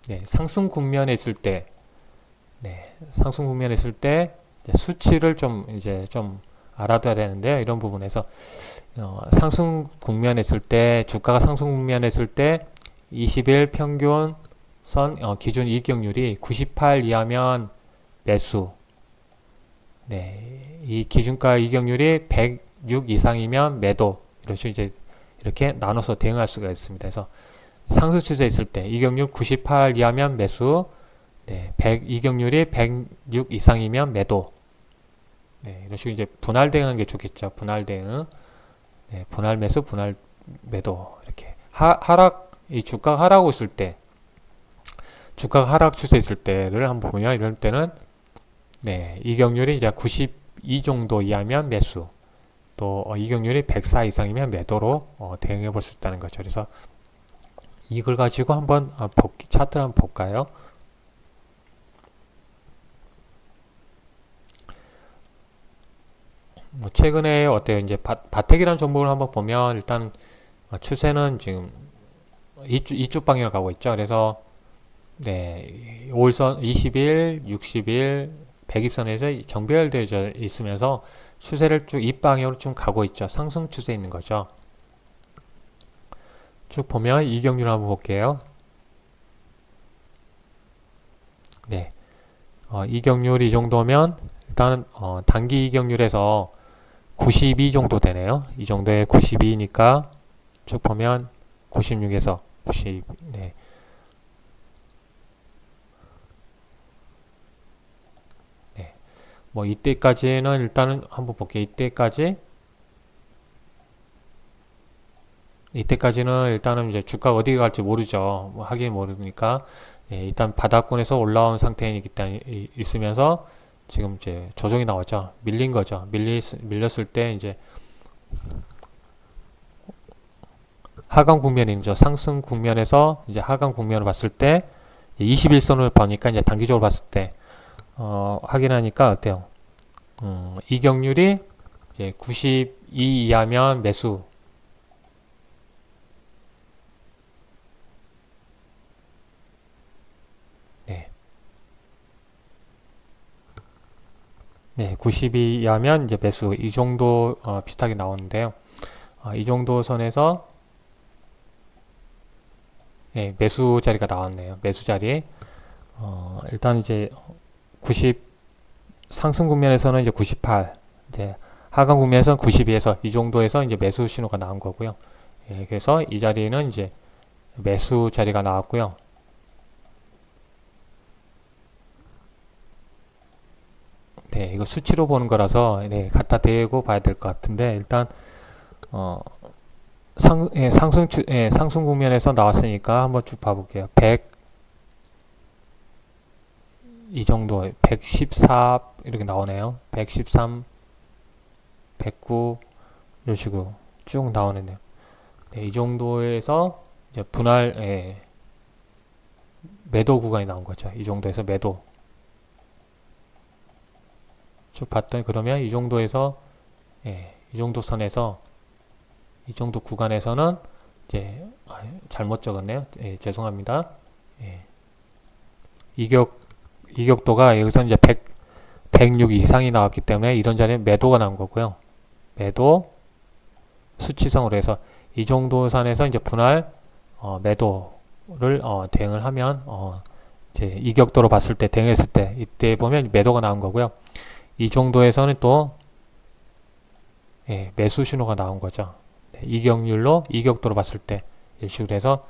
Speaker 1: 네, 상승 국면에 있을 때 상승 국면에 있을 때 수치를 좀 알아둬야 되는데요. 이런 부분에서 상승 국면에 있을 때 주가가 상승 국면에 있을 때 20일 평균 선 기준 이익격률이 98 이하면 매수. 네, 이 기준가 이익격률이 106 이상이면 매도. 이렇게 나눠서 대응할 수가 있습니다. 그래서 상승 추세에 있을 때 이익격률 98 이하면 매수. 네, 이익격률이 106 이상이면 매도. 네, 이런 식으로 이제 분할 대응하는 게 좋겠죠. 분할 대응. 네, 분할 매수, 분할 매도. 이렇게 이 주가가 하락하고 있을 때, 주가가 하락 추세 있을 때를 한번 보면 이럴 때는 네, 이격률이 이제 92 정도 이하면 매수, 또 이격률이 104 이상이면 매도로 대응해 볼 수 있다는 거죠. 그래서 이걸 가지고 한번 차트를 한번 볼까요? 뭐 최근에 어때요? 이제 바텍이라는 종목을 한번 보면 일단 추세는 지금 이쪽 방향으로 가고 있죠. 그래서 네, 5일선 20일, 60일, 100일선에서 정배열되어 있으면서 추세를 쭉 이 방향으로 좀 가고 있죠. 상승 추세에 있는 거죠. 쭉 보면 이격률 한번 볼게요. 네, 이격률이 이 정도면 일단은 단기 이격률에서 92 정도 되네요. 이 정도에 92니까 쭉 보면 96에서 90, 네. 네. 뭐 이때까지는 일단은 한번 볼게요. 이때까지는 일단은 이제 주가가 어디 갈지 모르죠. 뭐 하긴 모르니까 예, 일단 바닥권에서 올라온 상태이기 때문에 있으면서 지금 이제 조정이 나왔죠. 밀린 거죠. 밀렸을 때 이제 하강 국면이죠. 상승 국면에서 이제 하강 국면을 봤을 때 21선을 보니까 이제 단기적으로 봤을 때 확인하니까 어때요? 이격률이 이제 92 이하면 매수. 네, 예, 90이 이하면 이제 매수 이 정도 비슷하게 나오는데요. 이 정도 선에서 예, 매수 자리가 나왔네요. 매수 자리. 일단 이제 90 상승 국면에서는 이제 98, 이제 하강 국면에서는 92에서 이 정도에서 이제 매수 신호가 나온 거고요. 예, 그래서 이 자리는 이제 매수 자리가 나왔고요. 네, 이거 수치로 보는 거라서 네, 갖다 대고 봐야 될 것 같은데 일단 상승 국면에서 나왔으니까 한번 쭉 봐볼게요. 100 이 정도 114 이렇게 나오네요. 113, 109 이런 식으로 쭉 나오는데요. 네, 이 정도에서 이제 분할 매도 구간이 나온 거죠. 이 정도에서 매도 쭉 봤더니 그러면 이 정도에서 이 정도 선에서 이 정도 구간에서는 이제 잘못 적었네요. 죄송합니다. 이격도가 여기서 이제 106 이상이 나왔기 때문에 이런 자리는 매도가 나온 거고요. 매도 수치성으로 해서 이 정도 선에서 이제 분할 매도를 대응을 하면 이제 이격도로 봤을 때 대응했을 때 이때 보면 매도가 나온 거고요. 이 정도에서는 또 매수 신호가 나온 거죠. 이격률로 이격도로 봤을 때 일식으로 해서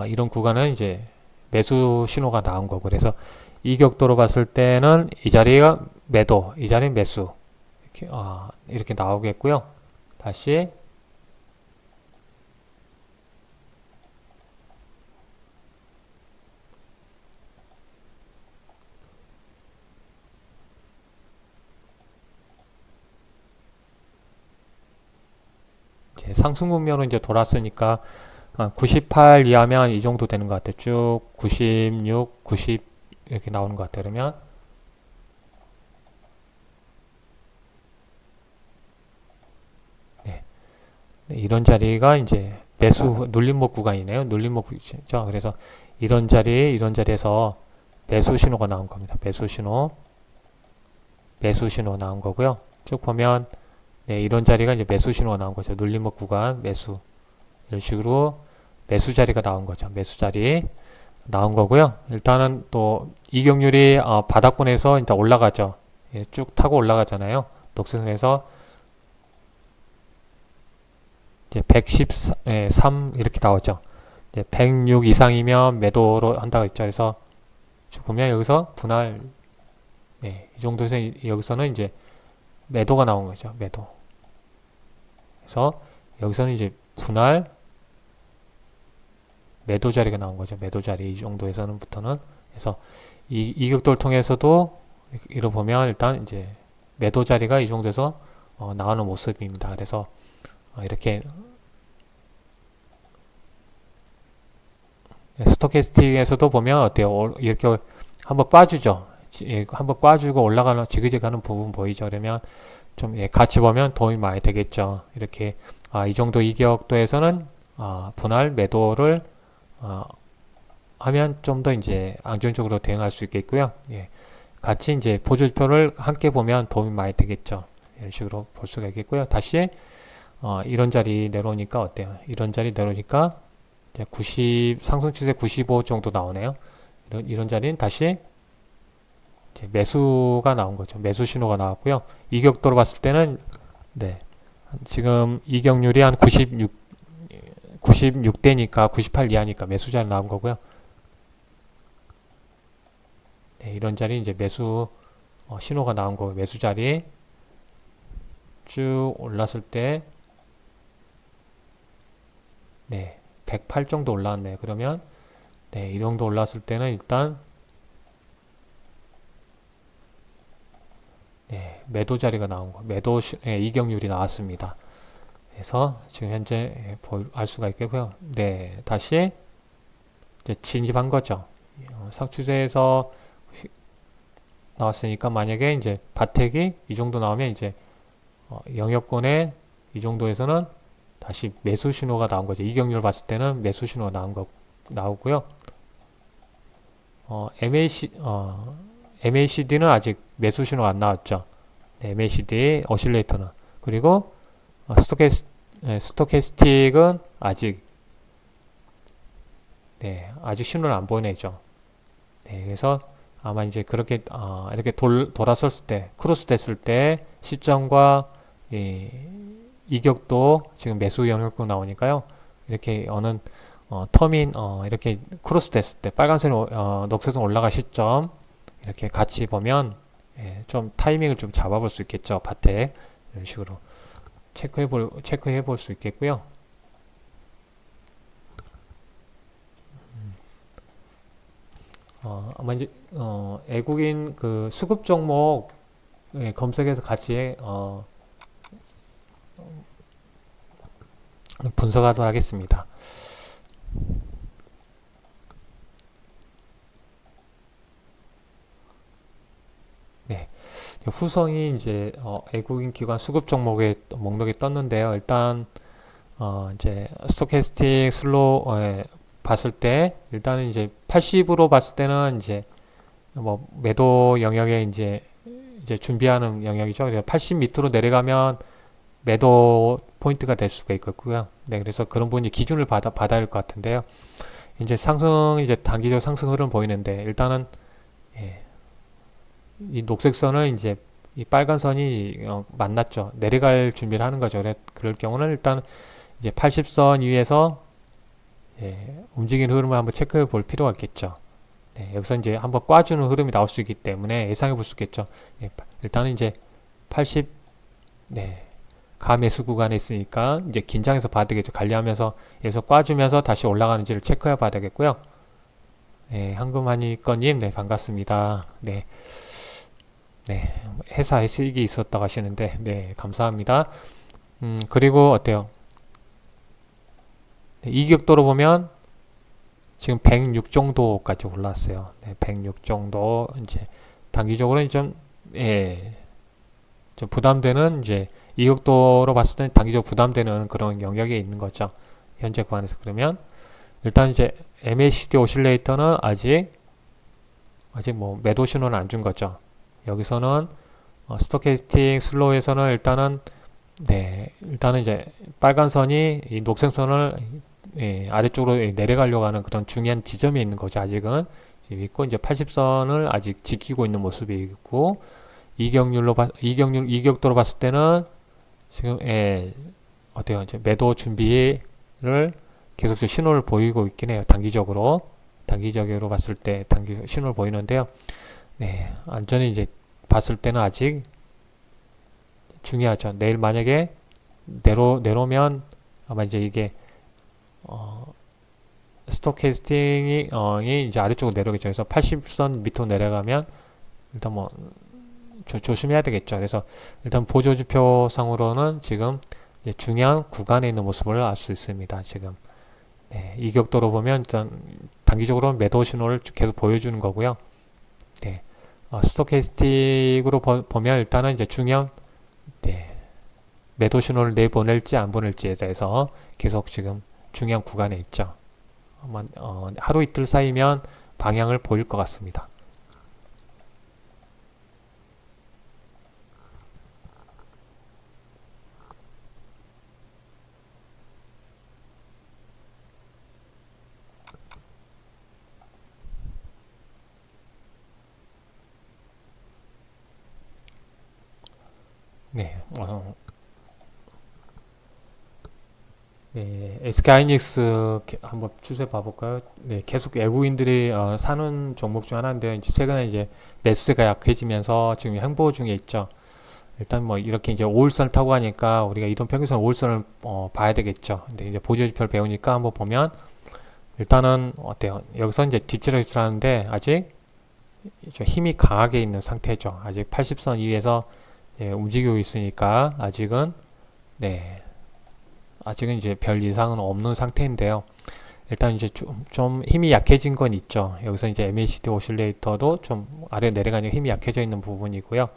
Speaker 1: 이런 구간은 이제 매수 신호가 나온 거고 그래서 이격도로 봤을 때는 이 자리가 매도, 이 자리는 매수 이렇게 나오겠고요. 다시 이제 상승 국면으로 이제 돌았으니까 98 이하면 이 정도 되는 것 같아요. 쭉 96, 90 이렇게 나오는 것 같아요. 그러면 네, 이런 자리가 이제 매수 눌림목 구간이네요. 눌림목 구간이죠. 그래서 이런 자리에서 매수 신호가 나온 겁니다. 매수 신호 나온 거고요. 쭉 보면 네, 이런 자리가 이제 매수 신호가 나온 거죠. 눌림목 구간 매수 이런 식으로 매수 자리가 나온 거죠. 매수 자리 나온 거고요. 일단은 또 이격률이 바닥권에서 일단 올라가죠. 예, 쭉 타고 올라가잖아요. 녹슨에서 이제 113 이렇게 나오죠. 이제 106 이상이면 매도로 한다고 했죠. 그래서 쭉 보면 여기서 분할 이 정도에서 여기서는 이제 매도가 나온 거죠. 매도. 그래서 여기서는 이제 분할 매도 자리가 나온 거죠. 매도 자리 이 정도에서는부터는 그래서 이 격도를 통해서도 이렇게 보면 일단 이제 매도 자리가 이 정도에서 나오는 모습입니다. 그래서 이렇게 스토캐스틱에서도 보면 어때요? 이렇게 한번 꽈주죠. 한번 꽈주고 올라가는 지그재그하는 부분 보이죠? 그러면 좀 같이 보면 도움이 많이 되겠죠. 이렇게 이 정도 이격도에서는 분할 매도를 하면 좀 더 이제 안정적으로 대응할 수 있겠고요. 같이 이제 보조표를 함께 보면 도움이 많이 되겠죠. 이런 식으로 볼 수가 있겠고요. 다시 이런 자리 내려오니까 어때요? 이런 자리 내려오니까 이제 90 상승 추세 95 정도 나오네요. 이런 자리는 다시 이제 매수가 나온 거죠. 매수 신호가 나왔고요. 이격도로 봤을 때는 네 지금 이격률이 한 96대니까 98 이하니까 매수 자리 나온 거고요. 네, 이런 자리 이제 매수 신호가 나온 거고 매수 자리 쭉 올랐을 때 네, 108 정도 올라왔네요. 그러면 네, 이 정도 올랐을 때는 일단 네, 매도 자리가 나온 거, 이격률이 나왔습니다. 그래서 지금 현재 알 수가 있겠고요. 네, 다시 이제 진입한 거죠. 상추세에서 나왔으니까 만약에 이제 바텍이 이 정도 나오면 이제 영역권에 이 정도에서는 다시 매수 신호가 나온 거죠. 이격률 봤을 때는 매수 신호가 나오고요. MACD는 아직 매수 신호가 안 나왔죠. 네, MACD 오실레이터는. 그리고 스토캐스틱은 아직 아직 신호를 안 보내죠. 네, 그래서 아마 이제 그렇게 이렇게 돌아섰을 때, 크로스 됐을 때 시점과 이격도 지금 매수 영역으로 나오니까요. 이렇게 어느 이렇게 크로스 됐을 때 빨간색 녹색선 올라갈 시점 이렇게 같이 보면 좀 타이밍을 좀 잡아볼 수 있겠죠. 밭에 이런 식으로 체크해 볼 수 있겠고요. 아마 이제 외국인 그 수급 종목 검색해서 같이 분석하도록 하겠습니다. 네, 후성이 이제 외국인 기관 수급 종목의 목록에 떴는데요. 일단 이제 스토캐스틱 슬로우 봤을 때 일단은 이제 80으로 봤을 때는 이제 뭐 매도 영역에 이제 준비하는 영역이죠. 80 밑으로 내려가면 매도 포인트가 될 수가 있겠고요. 네, 그래서 그런 분이 기준을 받아야 할 것 같은데요. 이제 이제 단기적 상승 흐름 보이는데 일단은 이 녹색 선을 이제 이 빨간 선이 만났죠. 내려갈 준비를 하는 거죠. 그럴 경우는 일단 이제 80선 위에서 움직이는 흐름을 한번 체크해 볼 필요가 있겠죠. 네, 여기서 이제 한번 꽈주는 흐름이 나올 수 있기 때문에 예상해 볼 수 있겠죠. 일단은 이제 80, 가매수 구간에 있으니까 이제 긴장해서 봐야 되겠죠. 관리하면서 여기서 꽈주면서 다시 올라가는지를 체크해 봐야 되겠고요. 황금하니꺼님, 반갑습니다. 회사에 수익이 있었다고 하시는데, 감사합니다. 그리고 어때요? 이격도로 보면 지금 106 정도까지 올랐어요. 106 정도 이제 단기적으로는 좀 부담되는 이제 이격도로 봤을 때는 단기적으로 부담되는 그런 영역에 있는 거죠. 현재 구간에서. 그러면 일단 이제 MACD 오실레이터는 아직 뭐 매도 신호는 안 준 거죠. 여기서는 스토캐스틱 슬로우에서는 일단은 이제 빨간 선이 이 녹색 선을 아래쪽으로 내려가려고 하는 그런 중요한 지점이 있는 거죠. 아직은 있고 이제 80선을 아직 지키고 있는 모습이 있고 이격도로 봤을 때는 지금 어때요? 이제 매도 준비를 계속 신호를 보이고 있긴 해요. 단기적으로 봤을 때 신호를 보이는데요. 안전히 이제 봤을 때는 아직 중요하죠. 내일 만약에 내려오면 아마 이제 이게 스토캐스팅이 이제 아래쪽으로 내려오겠죠. 그래서 80선 밑으로 내려가면 일단 뭐 조심해야 되겠죠. 그래서 일단 보조지표 상으로는 지금 이제 중요한 구간에 있는 모습을 알 수 있습니다. 지금 이격도로 보면 일단 단기적으로 매도 신호를 계속 보여주는 거고요. 스토캐스틱으로 보면 일단은 이제 중요한 매도 신호를 내보낼지 안 보낼지에 대해서 계속 지금 중요한 구간에 있죠. 하루 이틀 사이면 방향을 보일 것 같습니다. SK하이닉스 한번 추세 봐볼까요? 계속 외국인들이 사는 종목 중 하나인데요. 이제 최근에 이제 매수세가 약해지면서 지금 횡보 중에 있죠. 일단 뭐 이렇게 이제 5일선을 타고 가니까 우리가 이동평균선 5일선을 봐야 되겠죠. 근데 이제 보조지표를 배우니까 한번 보면 일단은 어때요? 여기서 이제 뒤치락질 하는데 아직 좀 힘이 강하게 있는 상태죠. 아직 80선 위에서 움직이고 있으니까 아직은 이제 별 이상은 없는 상태인데요. 일단 이제 좀 힘이 약해진 건 있죠. 여기서 이제 MACD 오실레이터도 좀 아래 내려가니까 힘이 약해져 있는 부분이고요.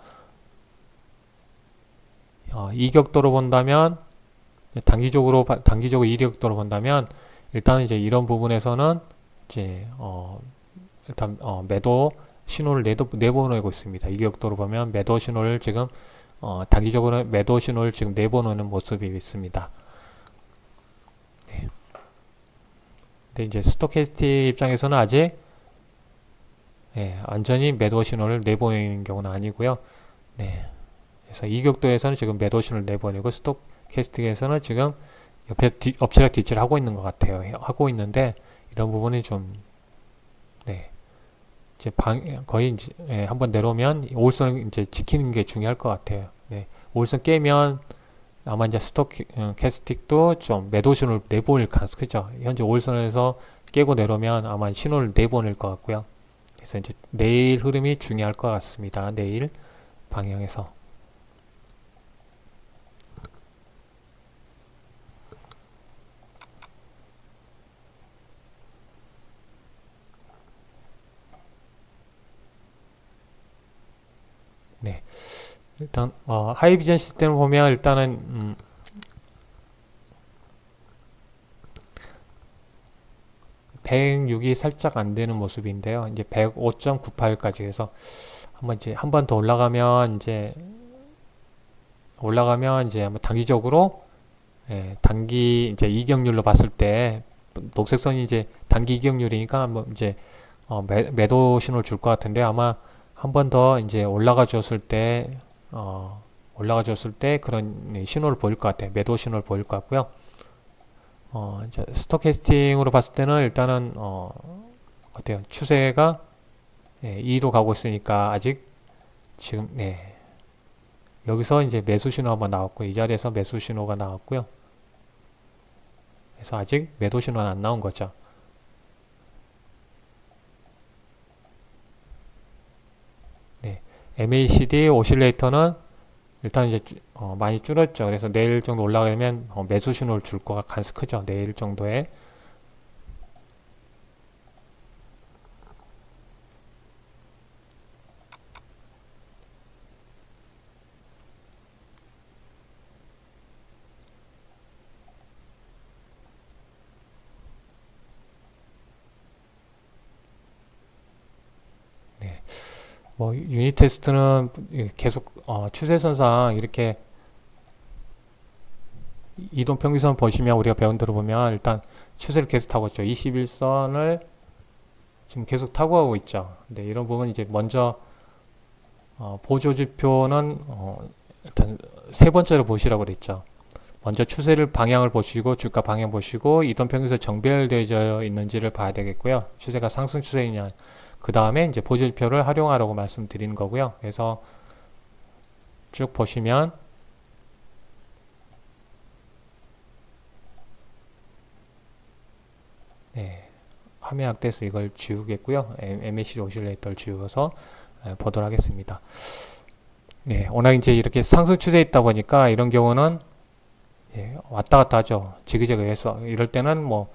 Speaker 1: 이격도로 본다면 단기적으로 이격도로 본다면 일단 이제 이런 부분에서는 이제 일단 매도 신호를 내보내고 있습니다. 이격도로 보면 매도 신호를 지금 단기적으로 매도 신호를 지금 내보내는 모습이 있습니다. 네. 근데 이제 스토캐스틱 입장에서는 아직 완전히 매도 신호를 내보내는 경우는 아니고요. 네. 그래서 이 격도에서는 지금 매도 신호를 내보내고 스토캐스틱에서는 지금 옆에 엎치락 뒤치락 하고 있는 것 같아요. 하고 있는데 이런 부분이 좀 이제 거의 이제 한번 내려오면 5일선을 이제 지키는 게 중요할 것 같아요. 5일선 깨면 아마 이제 스토캐스틱도 좀 매도 신호를 내보낼 가능성이 크죠. 현재 5일선에서 깨고 내려오면 아마 신호를 내보낼 것 같고요. 그래서 이제 내일 흐름이 중요할 것 같습니다. 내일 방향에서. 네. 일단 하이비전 시스템을 보면 일단은 106이 살짝 안 되는 모습인데요. 이제 105.98까지 해서 한 번 더 올라가면 이제 한번 단기적으로 단기 이제 이격률로 봤을 때 녹색선이 이제 단기 이격률이니까 한번 이제 매도 신호를 줄 것 같은데 아마 한 번 더 이제 올라가 줬을 때 그런 신호를 보일 것 같아요. 매도 신호를 보일 것 같고요. 이제 스토캐스팅으로 봤을 때는 일단은 어때요? 추세가 2로 가고 있으니까 아직 지금 여기서 이제 매수 신호 한번 나왔고 이 자리에서 매수 신호가 나왔고요. 그래서 아직 매도 신호는 안 나온 거죠. MACD 오실레이터는 일단 이제 많이 줄었죠. 그래서 내일 정도 올라가면 매수 신호를 줄 거가 가능성이 크죠. 내일 정도에. 뭐 유닛 테스트는 계속 추세선상 이렇게 이동평균선 보시면 우리가 배운 대로 보면 일단 추세를 계속 타고 있죠. 21선을 지금 계속 타고 가고 있죠. 근데 이런 부분 이제 먼저 보조지표는 일단 세 번째로 보시라고 그랬죠. 먼저 추세를 방향을 보시고 주가 방향 보시고 이동평균선 정배열되어 있는지를 봐야 되겠고요. 추세가 상승 추세이냐. 그 다음에 이제 보조지표를 활용하라고 말씀드리는 거고요. 그래서 쭉 보시면 화면 확대해서 이걸 지우겠고요. MACD 오실레이터를 지워서 보도록 하겠습니다. 워낙 이제 이렇게 상승 추세에 있다 보니까 이런 경우는 왔다 갔다 하죠. 지그재그해서 이럴 때는 뭐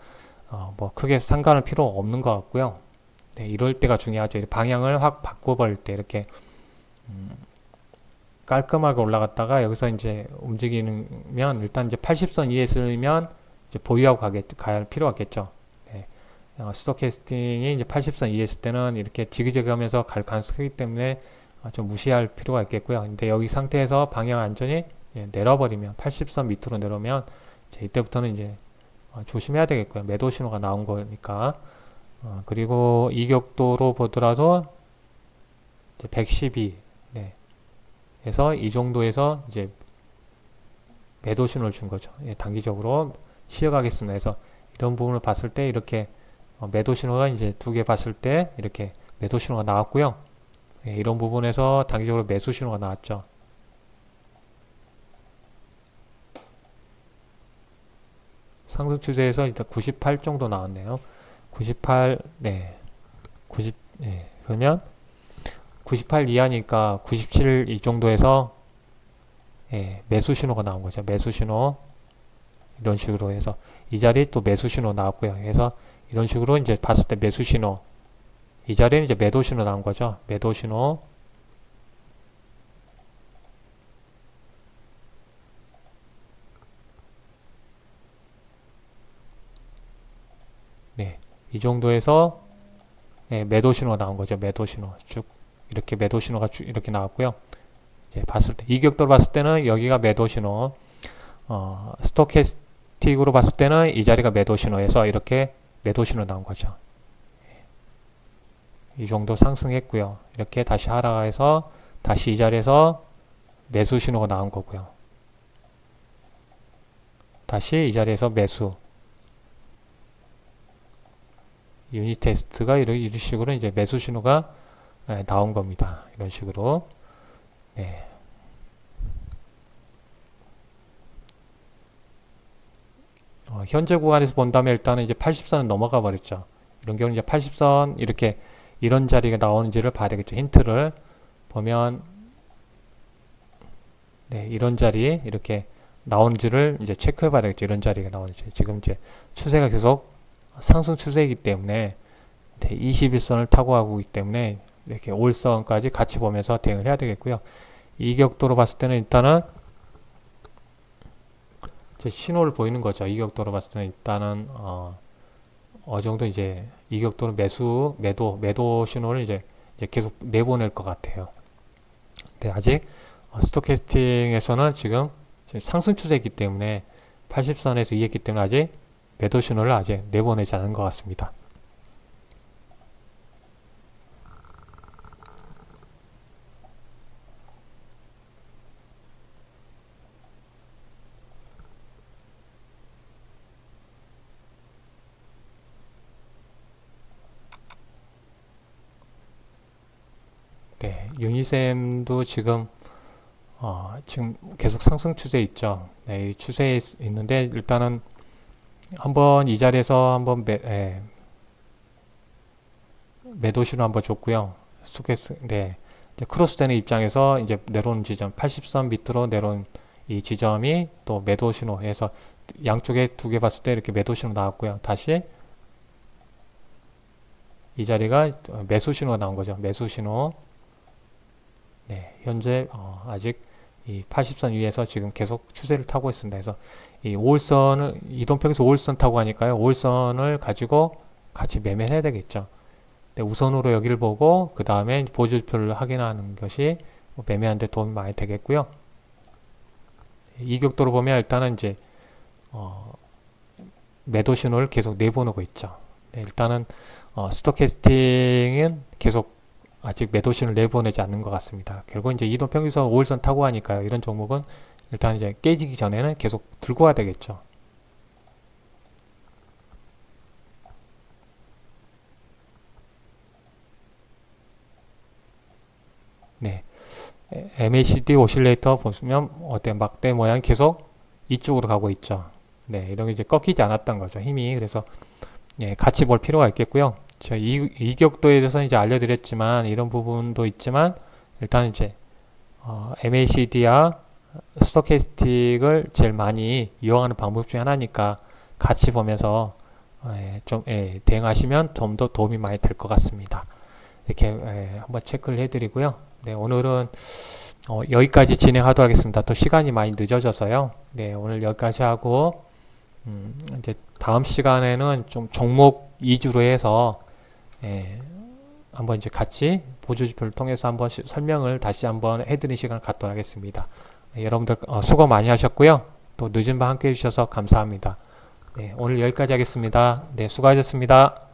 Speaker 1: 크게 상관할 필요 없는 것 같고요. 이럴 때가 중요하죠. 방향을 확 바꿔버릴 때 이렇게 깔끔하게 올라갔다가 여기서 이제 움직이면 일단 이제 80선 이에 있으면 이제 보유하고 가야 필요가 있겠죠. 스토캐스팅이 이제 80선 이에 있을 때는 이렇게 지그재그하면서 갈 가능성이 크기 때문에 좀 무시할 필요가 있겠고요. 근데 여기 상태에서 방향 완전히 내려버리면 80선 밑으로 내려오면 이때부터는 이제 조심해야 되겠고요. 매도 신호가 나온 거니까. 그리고 이격도로 보더라도 이제 112 그래서 이 정도에서 이제 매도 신호를 준 거죠. 단기적으로 쉬어가겠습니다. 그래서 이런 부분을 봤을 때 이렇게 매도 신호가 이제 두 개 봤을 때 이렇게 매도 신호가 나왔고요. 이런 부분에서 단기적으로 매수 신호가 나왔죠. 상승 추세에서 일단 98 정도 나왔네요. 98, 90, 그러면 98 이하니까 97 이 정도에서 매수 신호가 나온 거죠. 매수 신호 이런 식으로 해서 이 자리 또 매수 신호 나왔고요. 그래서 이런 식으로 이제 봤을 때 매수 신호 이 자리는 이제 매도 신호 나온 거죠. 매도 신호 이 정도에서 매도 신호가 나온 거죠. 매도 신호 쭉 이렇게 매도 신호가 쭉 이렇게 나왔고요. 이제 봤을 때 이격도로 봤을 때는 여기가 매도 신호, 스토캐스틱으로 봤을 때는 이 자리가 매도 신호에서 이렇게 매도 신호 나온 거죠. 이 정도 상승했고요. 이렇게 다시 하락해서 다시 이 자리에서 매수 신호가 나온 거고요. 다시 이 자리에서 매수. 유닛 테스트가 이런 식으로 이제 매수 신호가 나온 겁니다. 이런 식으로. 네. 현재 구간에서 본다면 일단은 이제 80선은 넘어가 버렸죠. 이런 경우는 이제 80선 이렇게 이런 자리가 나오는지를 봐야 되겠죠. 힌트를 보면 네, 이런 자리 이렇게 나오는지를 이제 체크해 봐야 되겠죠. 이런 자리가 나오는지. 지금 이제 추세가 계속 상승 추세이기 때문에 네, 21선을 타고 가고 있기 때문에 이렇게 5일선까지 같이 보면서 대응을 해야 되겠고요. 이격도로 봤을 때는 일단은 신호를 보이는 거죠. 이격도로 봤을 때는 일단은 어느 정도 이제 이격도는 매도 신호를 이제 계속 내보낼 것 같아요. 근데 아직 스토캐스팅에서는 지금 상승 추세이기 때문에 80선에서 이했기 때문에 아직 매도 신호를 아직 내보내지 않은 것 같습니다. 네, 유니셈도 지금 계속 상승 추세에 있죠. 네, 이 추세에 있는데 일단은 한번 이 자리에서 한번 매도 신호 한번 줬고요. 네, 이제 크로스되는 입장에서 이제 내려오는 지점 80선 밑으로 내려온 이 지점이 또 매도 신호에서 양쪽에 두 개 봤을 때 이렇게 매도 신호 나왔고요. 다시 이 자리가 매수 신호가 나온 거죠. 매수 신호. 네, 현재 아직 이 80선 위에서 지금 계속 추세를 타고 있습니다. 그래서 이 5일선을 이동평에서 5일선 타고 가니까요. 5일선을 가지고 같이 매매를 해야 되겠죠. 네, 우선으로 여기를 보고 그 다음에 보조지표를 확인하는 것이 매매하는 데 도움이 많이 되겠고요. 이격도로 보면 일단은 이제 매도 신호를 계속 내보내고 있죠. 네, 일단은 스토캐스팅은 계속 아직 매도 신호를 내보내지 않는 것 같습니다. 결국 이제 이동평균선 5일선 타고 하니까요. 이런 종목은 일단 이제 깨지기 전에는 계속 들고 와야 되겠죠. 네, MACD 오실레이터 보시면 어때 막대 모양 계속 이쪽으로 가고 있죠. 네, 이런 게 이제 꺾이지 않았던 거죠. 힘이. 그래서 예, 같이 볼 필요가 있겠고요. 저 이격도에 대해서 이제 알려드렸지만 이런 부분도 있지만 일단 이제 MACD와 스토캐스틱을 제일 많이 이용하는 방법 중에 하나니까 같이 보면서 좀 대응하시면 좀 더 도움이 많이 될 것 같습니다. 이렇게 한번 체크를 해드리고요. 네, 오늘은 여기까지 진행하도록 하겠습니다. 또 시간이 많이 늦어져서요. 네, 오늘 여기까지 하고 이제 다음 시간에는 좀 종목 위주로 해서 한번 이제 같이 보조지표를 통해서 한번 설명을 다시 한번 해드리는 시간을 갖도록 하겠습니다. 여러분들 수고 많이 하셨고요. 또 늦은 밤 함께 해주셔서 감사합니다. 네, 오늘 여기까지 하겠습니다. 네, 수고하셨습니다.